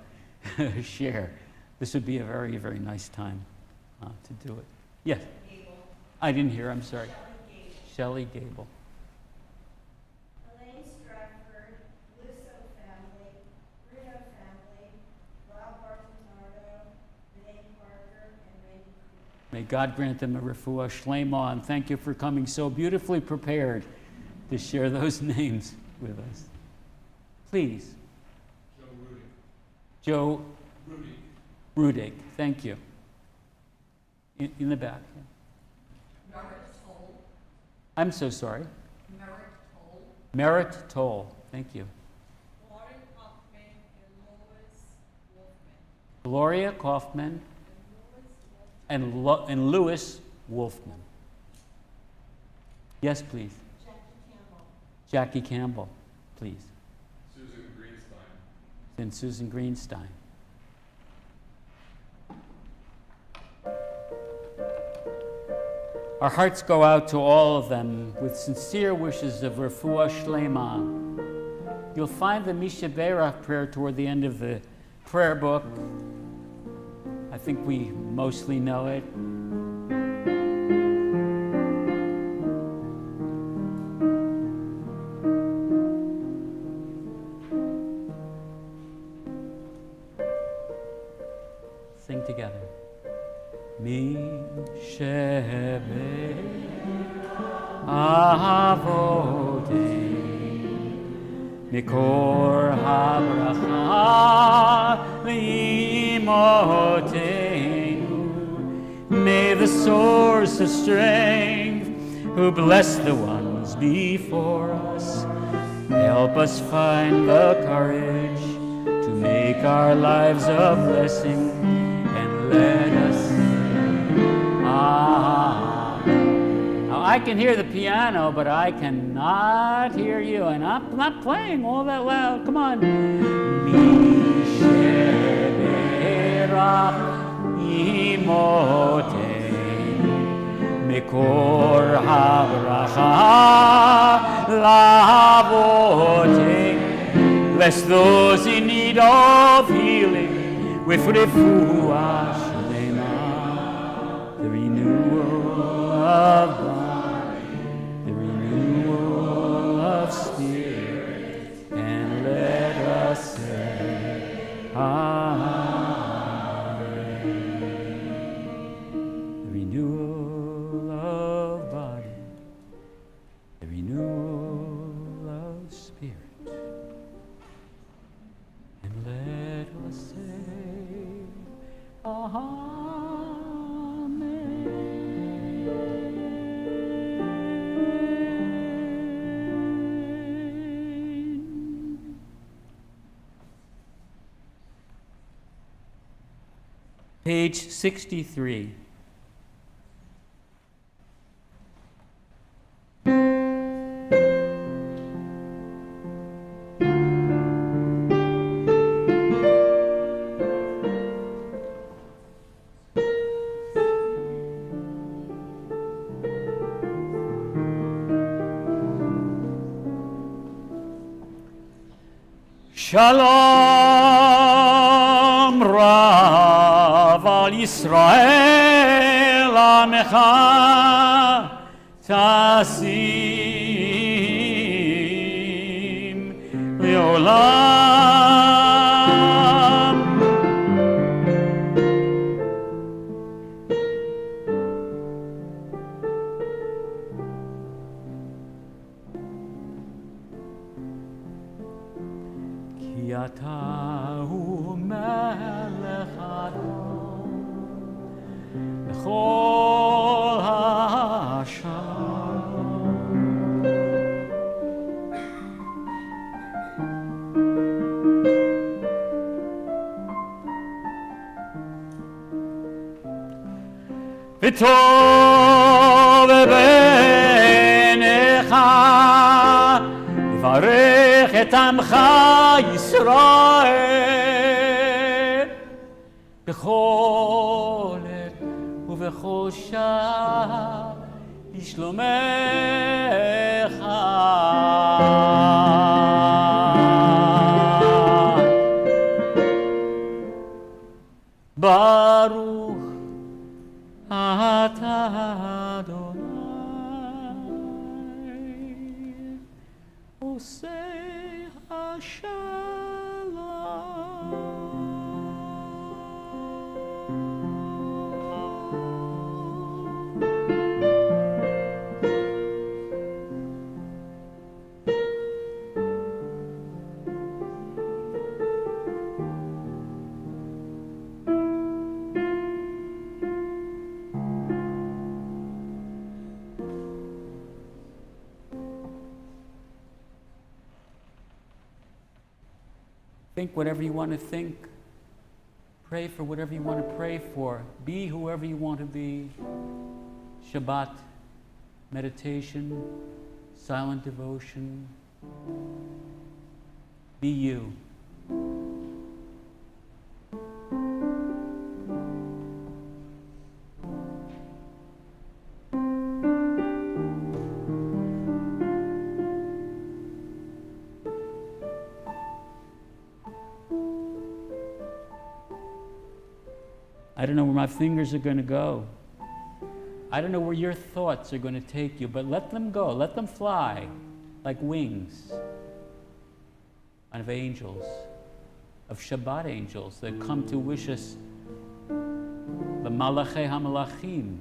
share, this would be a very, very nice time to do it. Yes? Gable. I didn't hear, I'm sorry. Shelley Gable. Elaine Stratford, Lusso family, Bruno family, May God grant them a refuah shlema, and thank you for coming so beautifully prepared to share those names with us. Please. Joe Rudig, thank you. In the back. I'm so sorry. Merritt Toll, thank you. Gloria Kaufman and Louis Wolfman. Yes, please. Jackie Campbell, please. Susan Greenstein. And Susan Greenstein. Our hearts go out to all of them with sincere wishes of refuah shlema. You'll find the Misha Berach prayer toward the end of the prayer book. I think we mostly know it. Sing together. Mi shebe avodein mikor habracha l'imoteinu. May the source of strength, who bless the ones before us, help us find the courage to make our lives a blessing, and let us Now, I can hear the piano, but I cannot hear you, and I'm not playing all that loud. Come on. Mikor habracha lavotein. Bless those in need of healing with refuah shlema, the renewal of body, the renewal of spirit, and let us say Amen. The renewal of body, the renewal of spirit, and let us say Amen. Page 63. Shalom Rav al Yisrael Amecha Tasim Leolam. Ki ata hu melech Adon B'chol ha'ashalom. V'tov b'neicha Varech et amcha Yisrael b'chol עת ובכל שעה לשלומך. ברוך אתה אדוני עושה השלום. Think whatever you want to think. Pray for whatever you want to pray for. Be whoever you want to be. Shabbat, meditation, silent devotion. Be you. I don't know where my fingers are going to go. I don't know where your thoughts are going to take you, but let them go. Let them fly like wings of angels, of Shabbat angels that come to wish us the Malachei HaMalachim,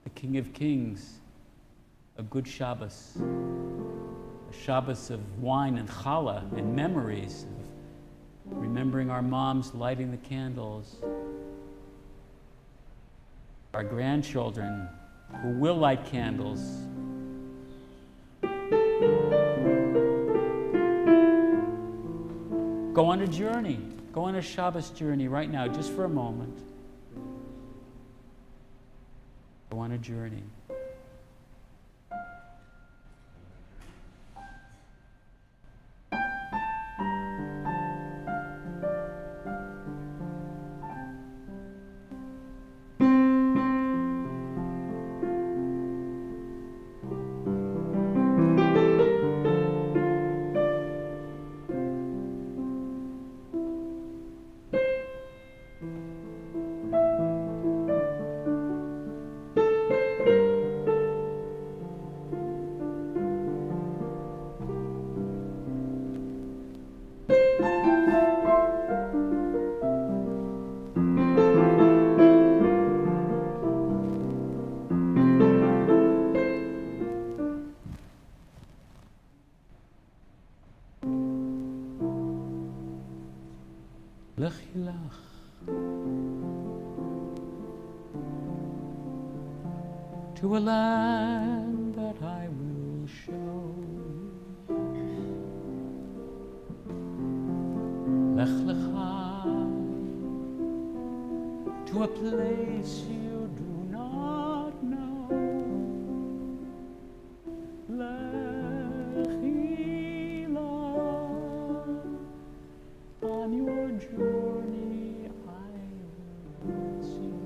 the King of Kings, a good Shabbos, a Shabbos of wine and challah and memories of remembering our moms lighting the candles, our grandchildren who will light candles. Go on a journey. Go on a Shabbos journey right now, just for a moment. Go on a journey. Lechilach. To a land that I will show. Lech lecha. To a place you do not know. Lechilach. On your journey I will bless you,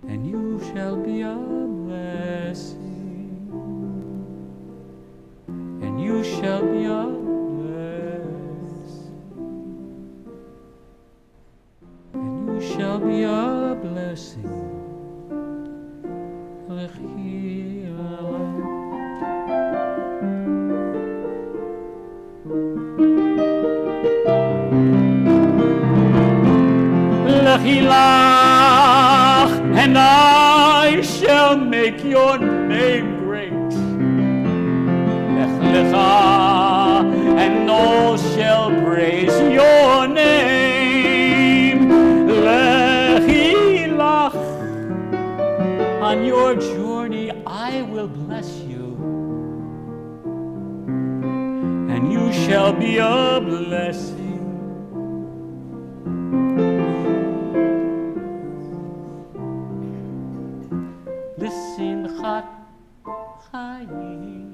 and you shall be a blessing, and you shall be a blessing, and you shall be a blessing. Lechilach, and I shall make your name great. Lech lecha, and all shall praise your name. Lechilach, on your journey I will bless you, and you shall be a blessing. L'simchat chayim,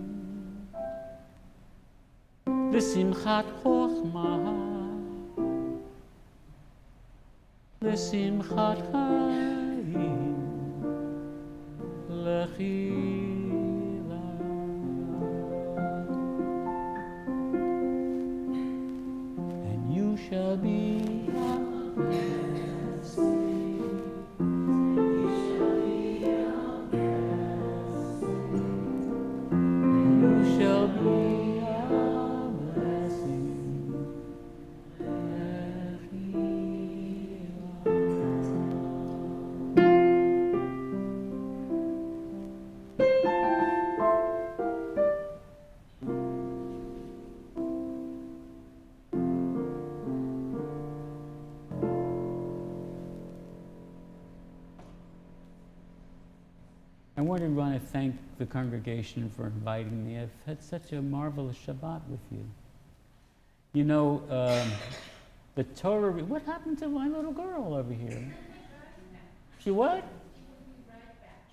l'simchat chochmah, l'simchat chayim, lechilach. And you shall be I want to thank the congregation for inviting me. I've had such a marvelous Shabbat with you. You know, the Torah, what happened to my little girl over here? She what?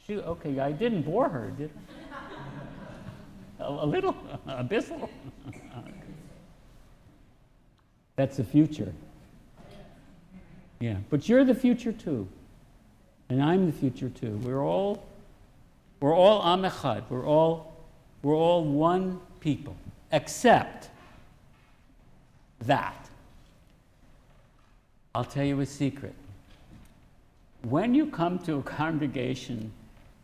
She, okay, I didn't bore her, did I? A little? A bissel? That's the future. Yeah, but you're the future too. And I'm the future too. We're all Am Echad. We're all one people, except that. I'll tell you a secret. When you come to a congregation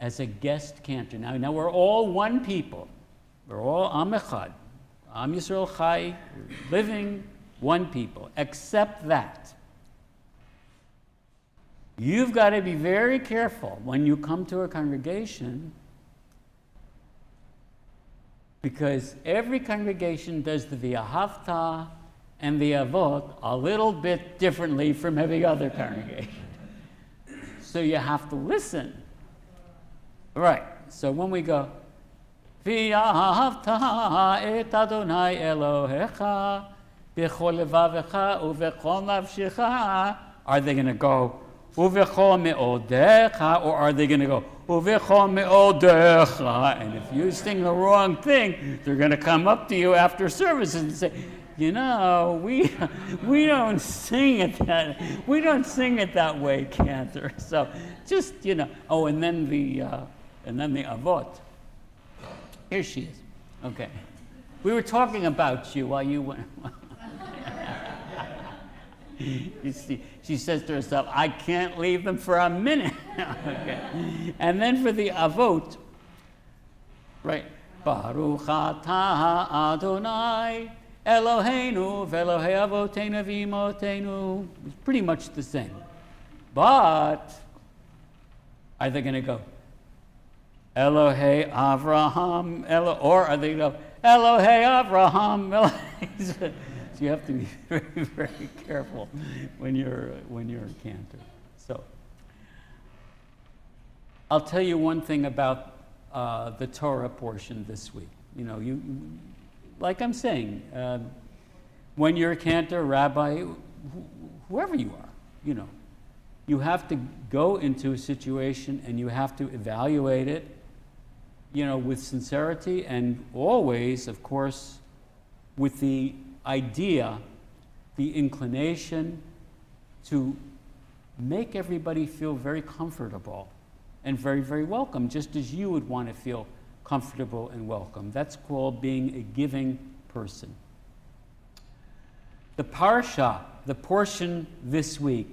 as a guest cantor, now we're all one people. We're all Am Echad. Am Yisrael Chai, living one people, except that. You've got to be very careful when you come to a congregation, because every congregation does the V'ahavta and the Avot a little bit differently from every other congregation. So you have to listen. Right, so when we go, V'ahavta et Adonai Elohecha b'chol levavecha u'v'chol nafshecha, are they going to go, Uvechol me'odecha, or are they going to go, Uvechol me'odecha? And if you sing the wrong thing, they're going to come up to you after services and say, you know, we don't sing it that way, Cantor. So just, you know. Oh, and then the Avot. Here she is. Okay. We were talking about you while you went. You see, she says to herself, I can't leave them for a minute. Okay. And then for the Avot, right? Baruch atah Adonai Eloheinu v'Elohei Avoteinu v'Imotenu. It's pretty much the same. But are they going to go Elohei Avraham, or are they going to go Elohei Avraham, Elohei? So you have to be very, very careful when you're a cantor. So I'll tell you one thing about the Torah portion this week. You know, you like I'm saying, when you're a cantor, rabbi, whoever you are, you know, you have to go into a situation and you have to evaluate it, you know, with sincerity and always, of course, with the idea, the inclination to make everybody feel very comfortable and very, very welcome, just as you would want to feel comfortable and welcome. That's called being a giving person. The parsha, the portion this week,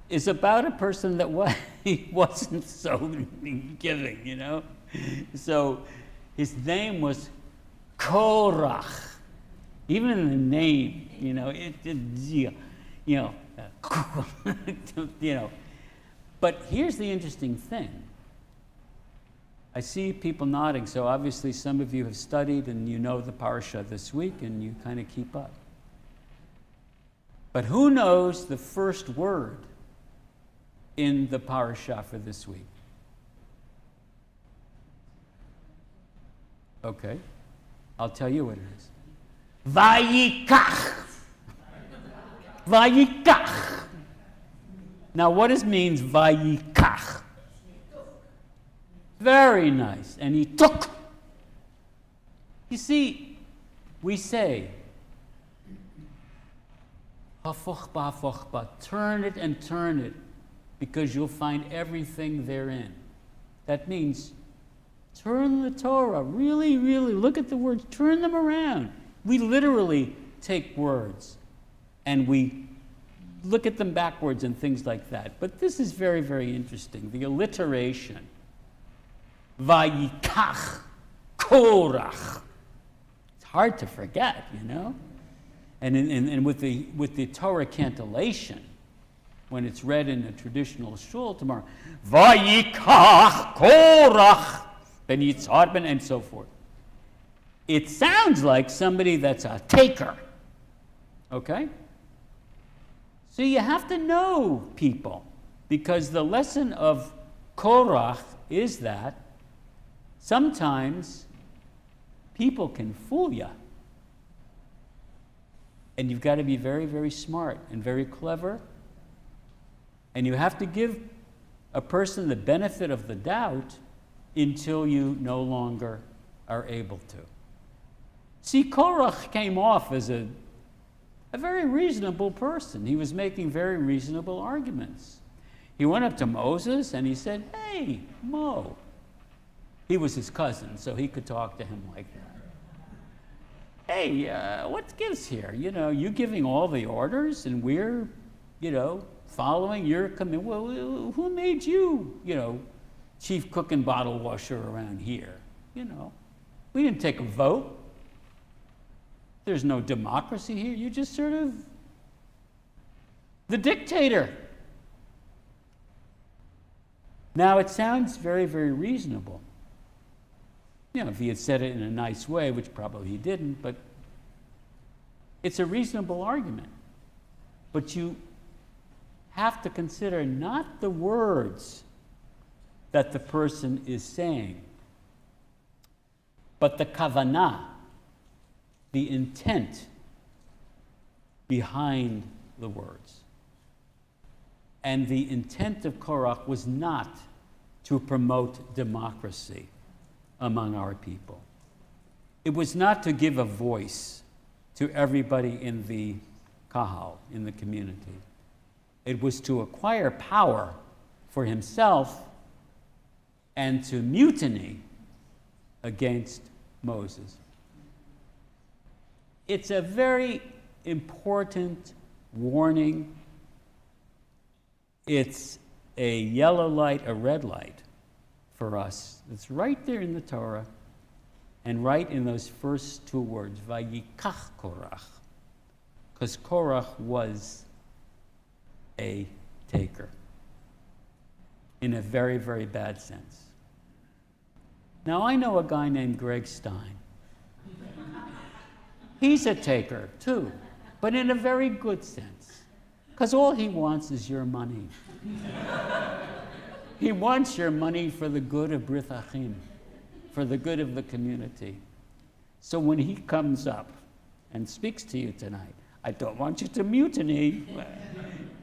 is about a person that wasn't so giving, you know? So his name was Korach. Even in the name, you know, you know. But here's the interesting thing. I see people nodding, so obviously some of you have studied and you know the parsha this week and you kind of keep up. But who knows the first word in the parsha for this week? Okay, I'll tell you what it is. Vayikach. Vayikach. Now, what does means vayikach? Very nice. And he took. You see, we say, hafoch ba, turn it and turn it, because you'll find everything therein. That means turn the Torah. Really, really look at the words. Turn them around. We literally take words and we look at them backwards and things like that. But this is very, very interesting. The alliteration. Vayikach Korach. It's hard to forget, you know? And with the Torah cantillation, when it's read in a traditional shul tomorrow, Vayikach Korach Ben Yitzhar ben, and so forth. It sounds like somebody that's a taker. Okay? So you have to know people, because the lesson of Korach is that sometimes people can fool you. And you've got to be very, very smart and very clever. And you have to give a person the benefit of the doubt until you no longer are able to. See, Korach came off as a very reasonable person. He was making very reasonable arguments. He went up to Moses and he said, "Hey, Mo." He was his cousin, so he could talk to him like that. "Hey, what gives here? You know, you giving all the orders and we're, following your command. Well, who made you, chief cook and bottle washer around here? We didn't take a vote. There's no democracy here. You're just sort of the dictator." Now, it sounds very, very reasonable. If he had said it in a nice way, which probably he didn't, but it's a reasonable argument. But you have to consider not the words that the person is saying, but the kavanah, the intent behind the words. And the intent of Korach was not to promote democracy among our people. It was not to give a voice to everybody in the kahal, in the community. It was to acquire power for himself and to mutiny against Moses. It's a very important warning. It's a yellow light, a red light for us. It's right there in the Torah and right in those first two words, Vayikach Korach, because Korach was a taker in a very, very bad sense. Now, I know a guy named Greg Stein. He's a taker too, but in a very good sense, because all he wants is your money. He wants your money for the good of Brit Achim, for the good of the community. So when he comes up and speaks to you tonight, I don't want you to mutiny.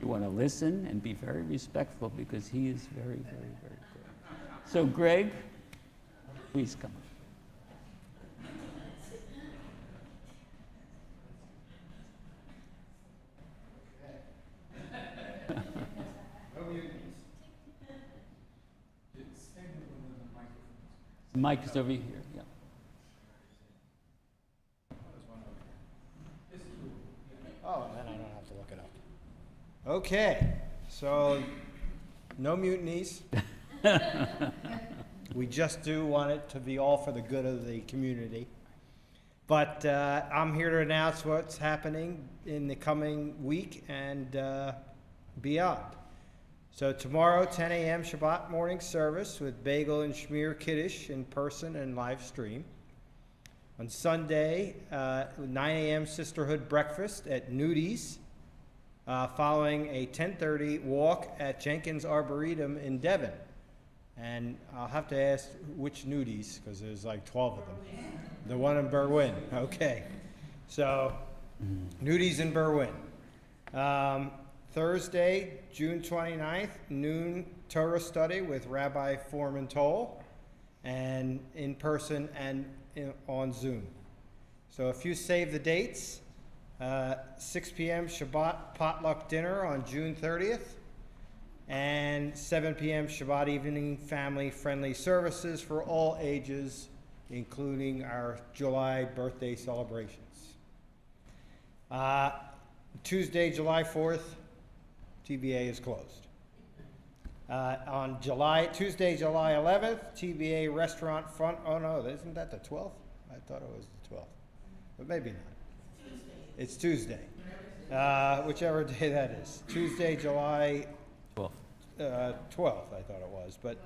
You want to listen and be very respectful because he is very, very, very good. So Greg, please come. The mic is over here. Yeah. Oh, then I don't have to look it up. Okay, so no mutinies. We just do want it to be all for the good of the community. But I'm here to announce what's happening in the coming week and beyond. So tomorrow, 10 a.m. Shabbat morning service with bagel and shmear kiddush in person and live stream. On Sunday, 9 a.m. sisterhood breakfast at Nudi's, following a 10:30 walk at Jenkins Arboretum in Devon. And I'll have to ask which Nudi's, because there's like 12 of them. The one in Berwyn, okay. So, Nudi's in Berwyn. Thursday, June 29th, noon Torah study with Rabbi Foreman Toll, and in person and on Zoom. So if you save the dates, 6 p.m. Shabbat potluck dinner on June 30th, and 7 p.m. Shabbat evening family-friendly services for all ages, including our July birthday celebrations. Tuesday, July 4th, TBA is closed. On Tuesday, July 11th, TBA restaurant front. Oh no, isn't that the 12th? I thought it was the 12th, but maybe not. It's Tuesday, whichever day that is. Tuesday, July 12th. 12th, I thought it was. But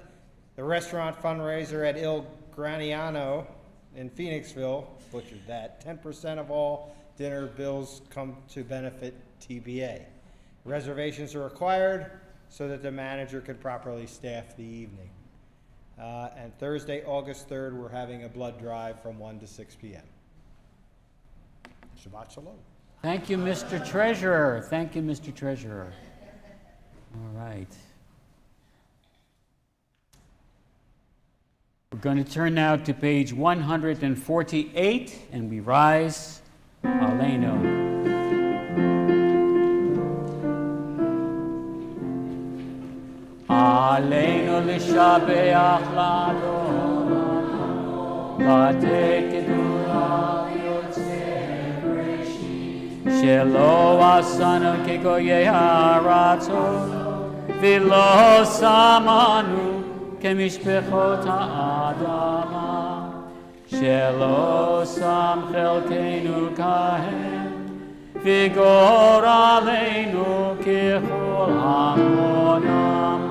the restaurant fundraiser at Il Graniano in Phoenixville, butchered that. 10% of all dinner bills come to benefit TBA. Reservations are required so that the manager can properly staff the evening. And Thursday, August 3rd, we're having a blood drive from 1 to 6 p.m. Shabbat Shalom. Thank you, Mr. Treasurer. Thank you, Mr. Treasurer. All right. We're going to turn now to page 148, and we rise. Aleinu. Aleinu l'shabeach l'Adon, לתת קדושה ליוצא בראשית, שלא עשנו כגויי הארצות, ולא שמנו כמשפחות האדמה, שלא שם חלקנו כהם, וגורלנו ככל המונם,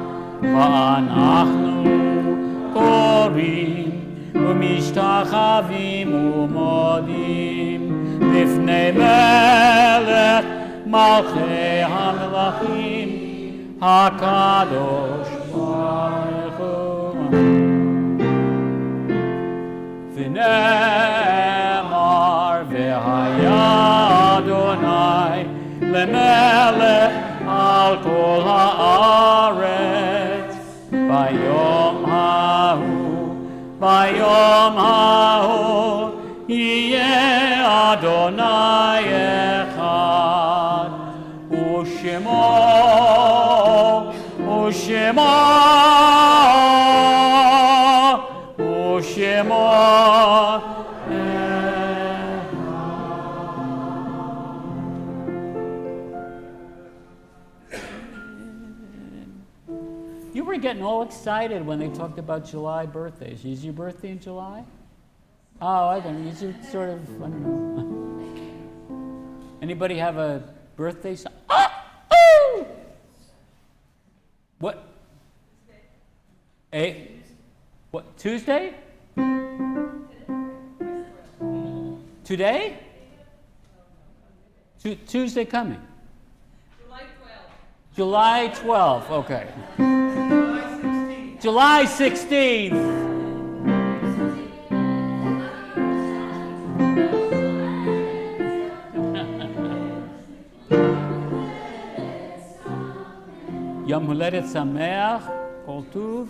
ואנחנו קוראים ומשתחווים ומודים לפני מלך מלכי המלכים הקדוש ברוך הוא. ונאמר והיה אדוני למלך על כל הארץ ביום ההוא יהיה אדוני אחד ושמו You were getting all excited when they talked about July birthdays. Is your birthday in July? Oh, I don't know. Is it sort of, I don't know. Anybody have a birthday song? Oh! What? What? Tuesday? Today? Tuesday coming? July 12th, okay. July 16th. Yom Huledet Sameach, Kol Tuv,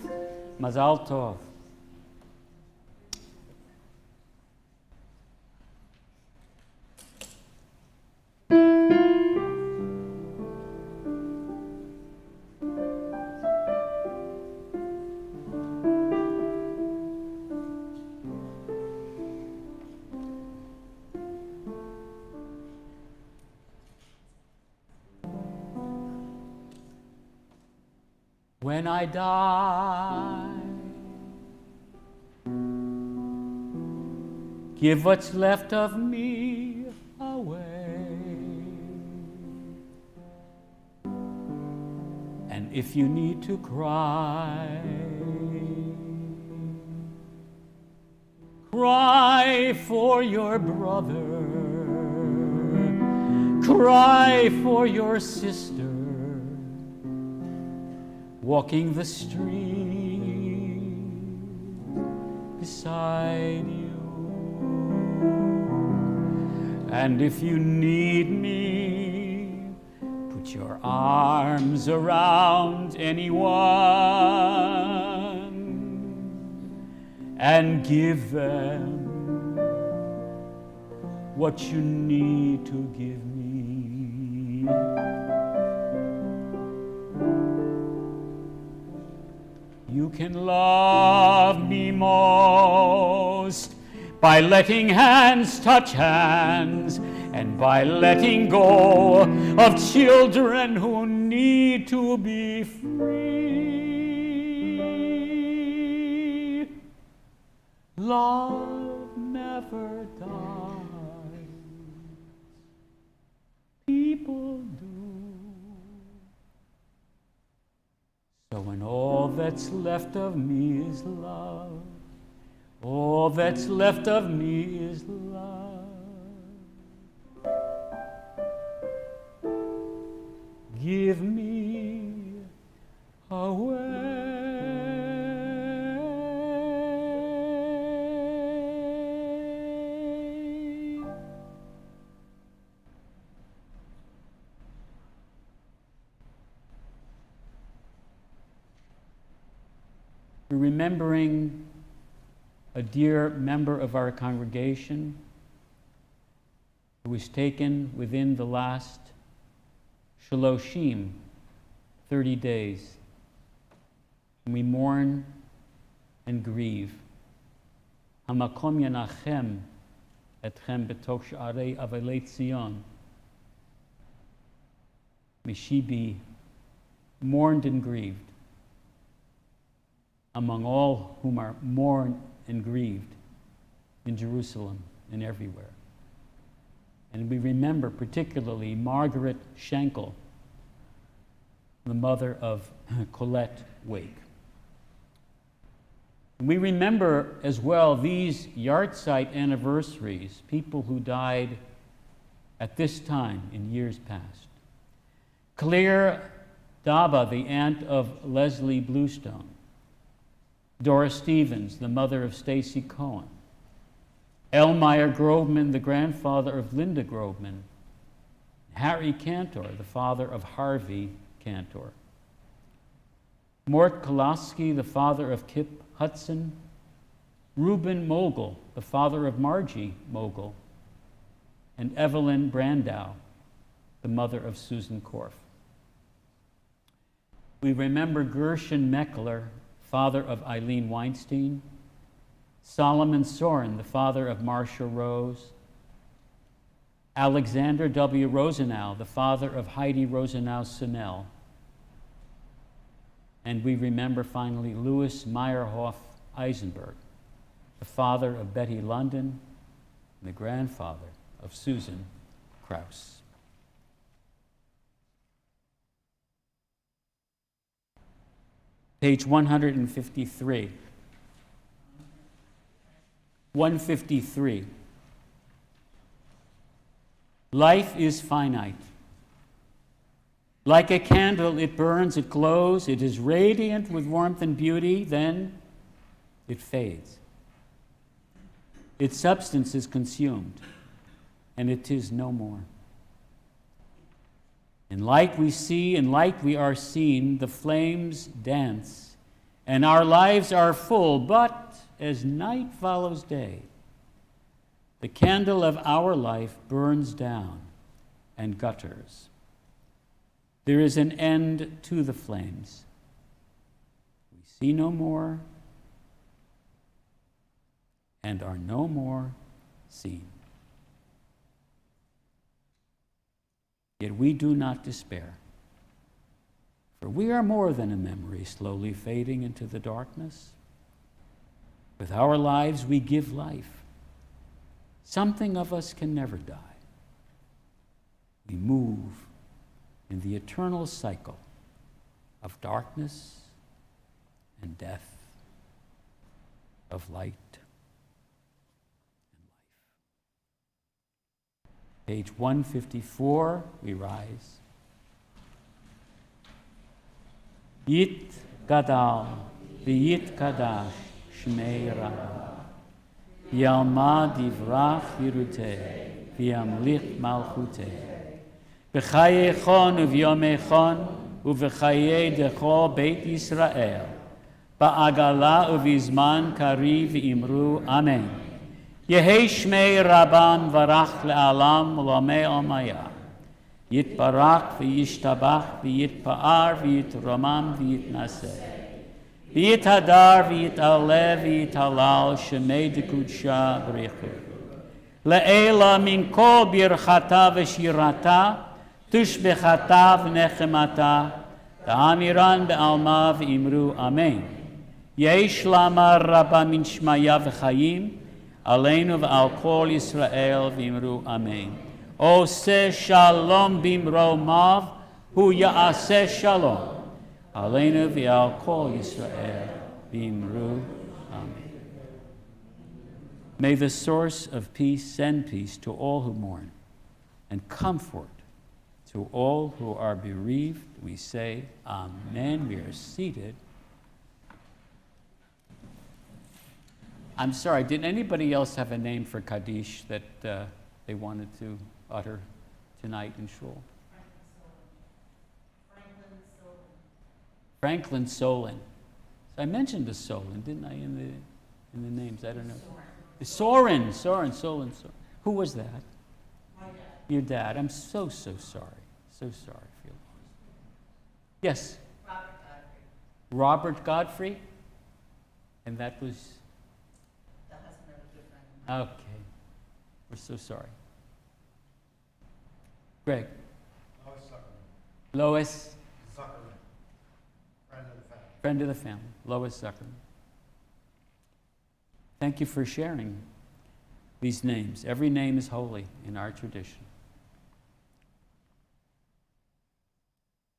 Mazal Tov. When I die, give what's left of me away. And if you need to cry, cry for your brother, cry for your sister, walking the street beside you. And if you need me, put your arms around anyone and give them what you need to give me. You can love me most by letting hands touch hands and by letting go of children who need to be free. Love never dies. People do. So when all that's left of me is love, all that's left of me is love, give me away. We're remembering a dear member of our congregation who was taken within the last Shaloshim, 30 days. And we mourn and grieve. Hamakom yanachem etchem betoch sha'arei avalei Tzion. May she be mourned and grieved among all whom are mourned and grieved in Jerusalem and everywhere. And we remember particularly Margaret Schenkel, the mother of Colette Wake. And we remember as well these yahrzeit anniversaries, people who died at this time in years past. Claire Daba, the aunt of Leslie Bluestone. Dora Stevens, the mother of Stacy Cohen. Elmire Groveman, the grandfather of Linda Groveman. Harry Cantor, the father of Harvey Cantor. Mort Kolaski, the father of Kip Hudson. Reuben Mogul, the father of Margie Mogul. And Evelyn Brandow, the mother of Susan Korff. We remember Gershon Meckler, father of Eileen Weinstein. Solomon Soren, the father of Marshal Rose. Alexander W. Rosenau, the father of Heidi Rosenau Sennell. And we remember finally Louis Meyerhoff Eisenberg, the father of Betty London and the grandfather of Susan Krauss. Page 153. 153. Life is finite. Like a candle, it burns, it glows, it is radiant with warmth and beauty, then it fades. Its substance is consumed, and it is no more. And like we see and like we are seen, the flames dance, and our lives are full, but as night follows day, the candle of our life burns down and gutters. There is an end to the flames. We see no more and are no more seen. Yet we do not despair, for we are more than a memory slowly fading into the darkness. With our lives, we give life. Something of us can never die. We move in the eternal cycle of darkness and death, of light and life. Page 154, we rise. Yit gadal v'yit kadash shmei rabba yalma divrach yiruteh v'yamlich malchuteh b'chayechon uvyomechon uv'chaye decho beit Yisrael ba'agala uvizman kariv imru amen. Yehi shmei rabban varach le'alam u'lamei omaya yitbarach v'yishtabach v'yitpa'ar v'yitromam v'yitnaseh v'yithadar v'yit'aleh v'yit'halal shemei dekudsha b'richu le'ela min kol birchata v'shirata tushbechata v'nechemata ta'amiran be'alma v'imru amen. Yesh lama rabba min shmaya v'chayim aleinu v'al kol Yisrael v'imru amen. Oseh shalom bimromav hu ya'aseh shalom aleinu v'al kol Yisrael v'imru amen. May the source of peace send peace to all who mourn and comfort to all who are bereaved. We say amen. We are seated. I'm sorry, did anybody else have a name for Kaddish that they wanted to utter tonight in Shul? Franklin Solon. I mentioned the Solon, didn't I, in the names? I don't know. Soren. Who was that? My dad. Your dad. I'm so sorry. So sorry for your loss. Yes? Robert Godfrey? And that was? The husband of a good friend. Okay. We're so sorry. Greg? Lois? Zuckerman, friend of the family. Friend of the family. Lois Zuckerman. Thank you for sharing these names. Every name is holy in our tradition.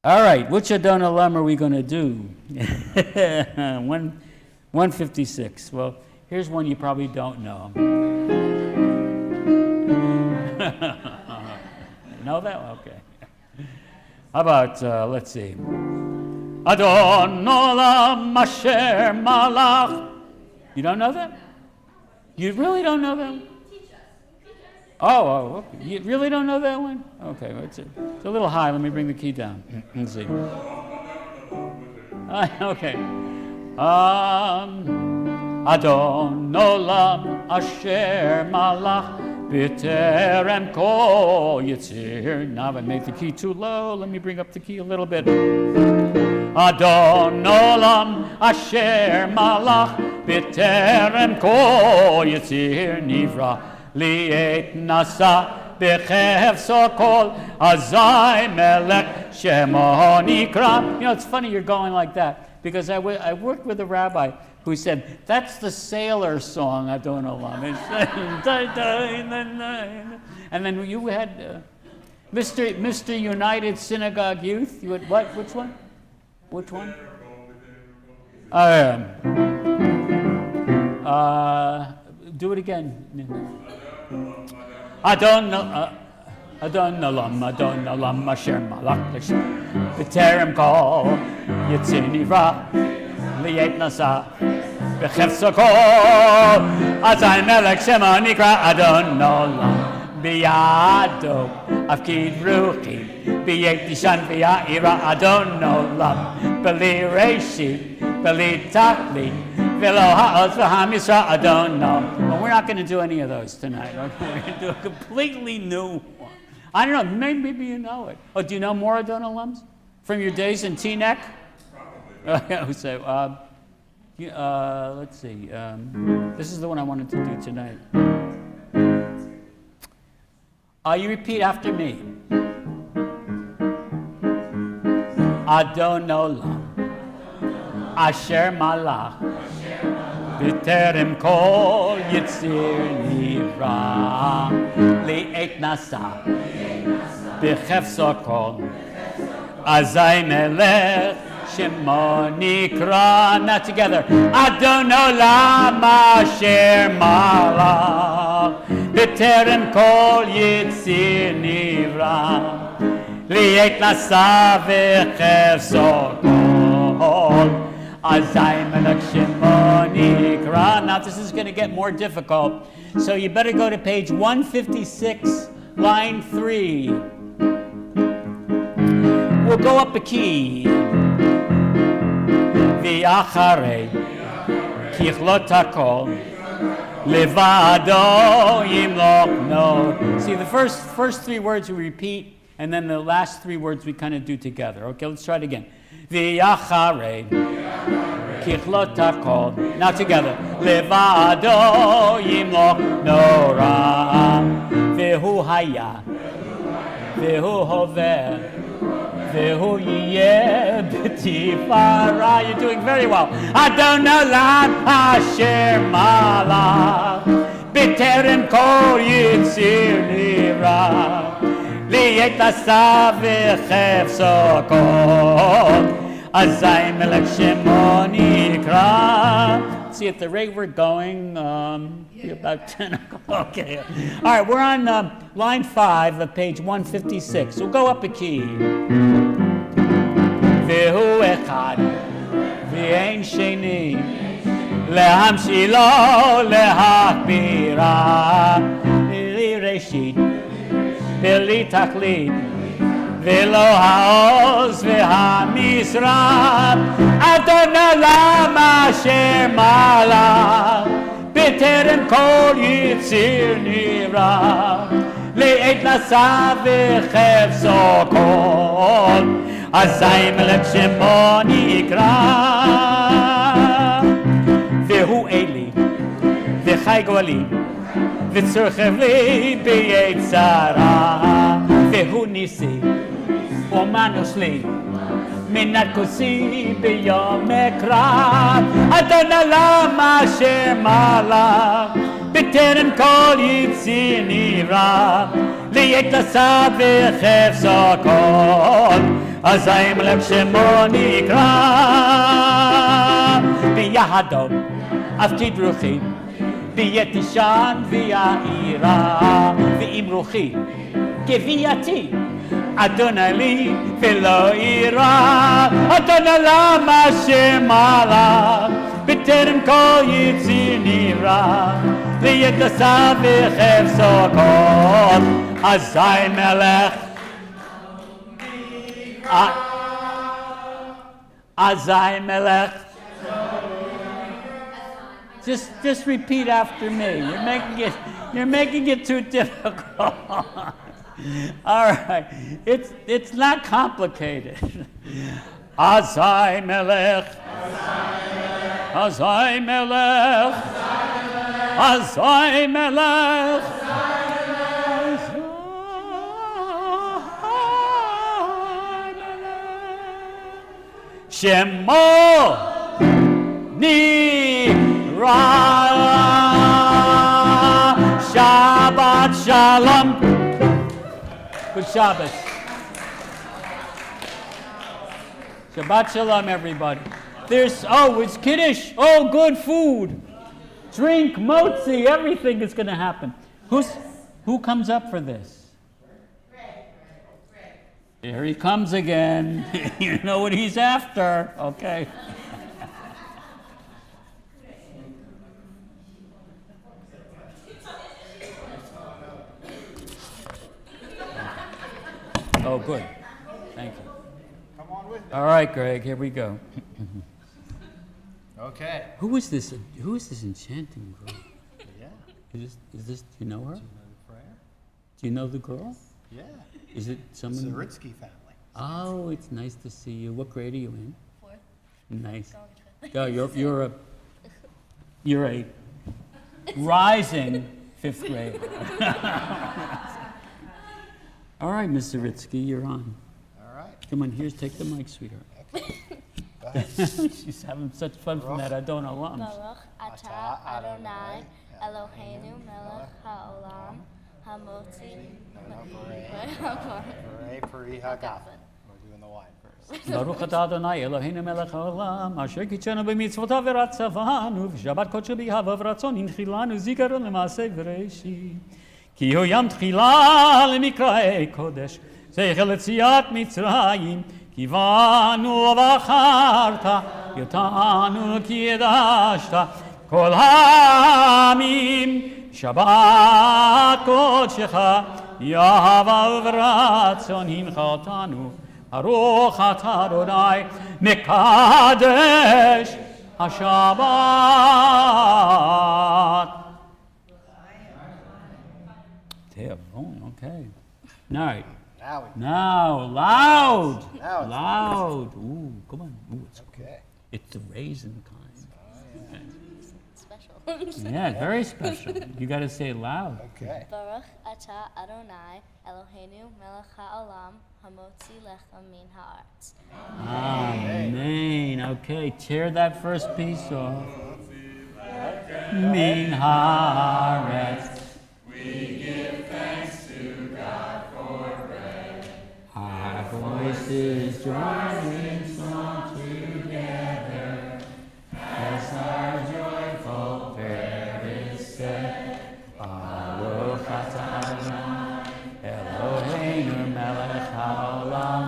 All right, which Adon Olam are we going to do? 156. Well, here's one you probably don't know. Know that? Okay. How about, let's see. Adon Olam Asher Malach. You don't know that? You really don't know that one? Oh, okay. You really don't know that one? Okay, it's a little high. Let me bring the key down. Let's see. Okay. Adon Olam Asher Malach B'terem Kol Yitzir. Now I made the key too low. Let me bring up the key a little bit. Adon Olam Asher Malach B'terem Kol Yitzir Nivra Li'et Nasa B'chefso Kol Azai Melech Shemo Nikra. You know, it's funny you're going like that because I worked with a rabbi who said, that's the sailor song, Adon Olam. And then you had Mr. United Synagogue Youth. You had what? Which one? Which one? Do it again. Adon Olam Asher Malach B'terem Kol Yitzir Nivra Li'et Nasa B'chefso Kol Azai Melech Shemo Nikra Adon Olam B'yado Avkid Ruchi B'yet Dishan V'ya'ira Adon Olam B'li Reishi B'li Tachli V'lo Ha'oz V'ham Yisra Adon Olam. Well, we're not going to do any of those tonight. Okay? We're going to do a completely new one. I don't know, maybe you know it. Oh, do you know more Adon Olams from your days in Teaneck? Probably. So, let's see. This is the one I wanted to do tonight. You repeat after me. Adon Olam Asher Malach B'terem Kol Yitzir Nivra Li'et Nasa B'chefso Kol Azai Melech Shemo Nikra. Now together. Adon Olam Asher Malach B'terem Kol Yitzir Nivra Li'et Nasa B'chefso Kol Azai Melech Shemo Nikra. Now this is going to get more difficult, so you better go to page 156, line 3. We'll go up a key. V'acharei kichlot hakol levado yimloch nod. See, the first 3 words we repeat, and then the last 3 words we kind of do together. Okay, let's try it again. V'acharei kichlot hakol. Now together. Levado yimloch nora. Vehu haya. Vehu hoveh. Vehu yeh b'tifara. You're doing very well. Adon Olam Asher Malach B'terem Kol Yitzir Nivra Li'et Nasa B'chefso Kol Azai Melech Shemo Nikra. See, at the rate we're going, be about 10 o'clock. Okay. All right, we're on line 5 of page 156. We'll go up a key. Vehu echad, v'ein sheni, lehamshilo, lehakbira, li reshit, li tachlit, ולא העוז והמשרד, אדון עולם אשר מעלה, בטרם כל יציר נברא, לעת נשא וחפצו כל, אזי מלך שמו נקרא. והוא אלי, וחי גואלי, וצורכב לי ביצרה, והוא ניסי, אומנוס לי, מנת כוסי ביום אקרא, אדון עולם אשר מעלה, בטרם כל יציר נברא, לעת נשא וחפצו כל, אזי מלך שמו נקרא. ביהדו אף תדרוכי, ביתישן ויעירה, ועם רוחי גווייתי, אדוני לי ולא אירא, אדון עולם אשר מעלה, בטרם כל יציר נברא, לעת נשא וחפצו כל, אזי מלך אזי מלך. Just repeat after me. You're making it too difficult. All right. It's not complicated. Azai melech. Azai melech. Azai melech. Shemo Nira. Shabbat Shalom. Good Shabbos. Shabbat Shalom, everybody. It's Kiddush. Oh, good food. Drink, motzi, everything is going to happen. Who comes up for this? Here he comes again. You know what he's after. Okay. Oh, good. Thank you. Come on with me. All right, Greg, here we go. Okay. Who is this enchanting girl? Yeah. Is this, do you know her? Do you know the prayer? Do you know the girl? Yeah. Is it It's someone? the Ritsky family. Oh, it's nice to see you. What grade are you in? 4th. Nice. Going to fifth. You're a rising 5th grade. All right, Mr. Ritsky, you're on. All right. Come on, take the mic, sweetheart. Okay. Go ahead. She's having such fun from that Adon alums. Baruch atah Adonai Eloheinu melech haolam hamotzi Hooray, Puri Hagafen. We're doing the wine first. ברוך אתה אדוני אלוהינו מלך העולם אשר קידשנו במצוותיו ורצבנו ושבת קודשו ביהבו ורצון הנחילנו זיכרון למעשה בראשית כי הוא ים תחילה למקראי קודש זכר ליציאת מצרים כי באנו ובחרת אותנו כי קידשת כל העמים שבת קודשך יהבה וברצון הנחת אותנו ברוך אתה אדוני מקדש השבת. Okay. All right. Now, loud. Now it's loud. Ooh, come on. Ooh, Okay. it's the raisin kind. special. Yeah, very special. You got to say it loud. Okay. Baruch atah Adonai Eloheinu melech haolam hamotzi lechem min haaretz. Amen. Okay, tear that first piece off. Min haaretz. Our voices joining song together as our joyful prayer is said. Baruch atah Adonai Eloheinu melech haolam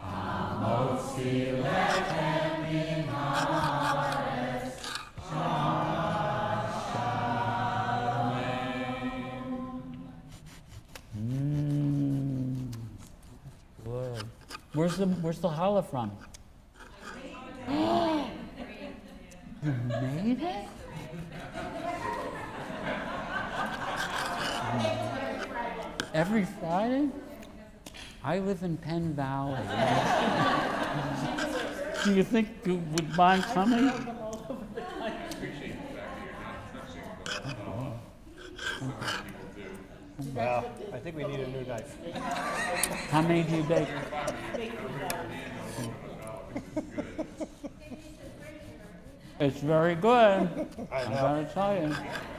hamotzi lechem min haaretz. Shalom. Good. Where's the challah from? You made it? Every Friday? I live in Penn Valley. Do you think you would mind coming? Well, I think we need a new knife. How many do you bake? It's very good. I I'm know. gonna tell you.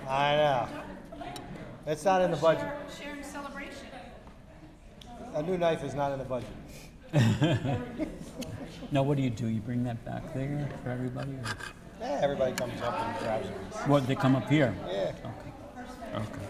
I know. It's not in the budget. Sharing celebration. A new knife is not in the budget. Now, what do? You bring that back there for everybody? Or? Yeah, everybody comes up and grabs it. What, they come up here? Yeah. Okay.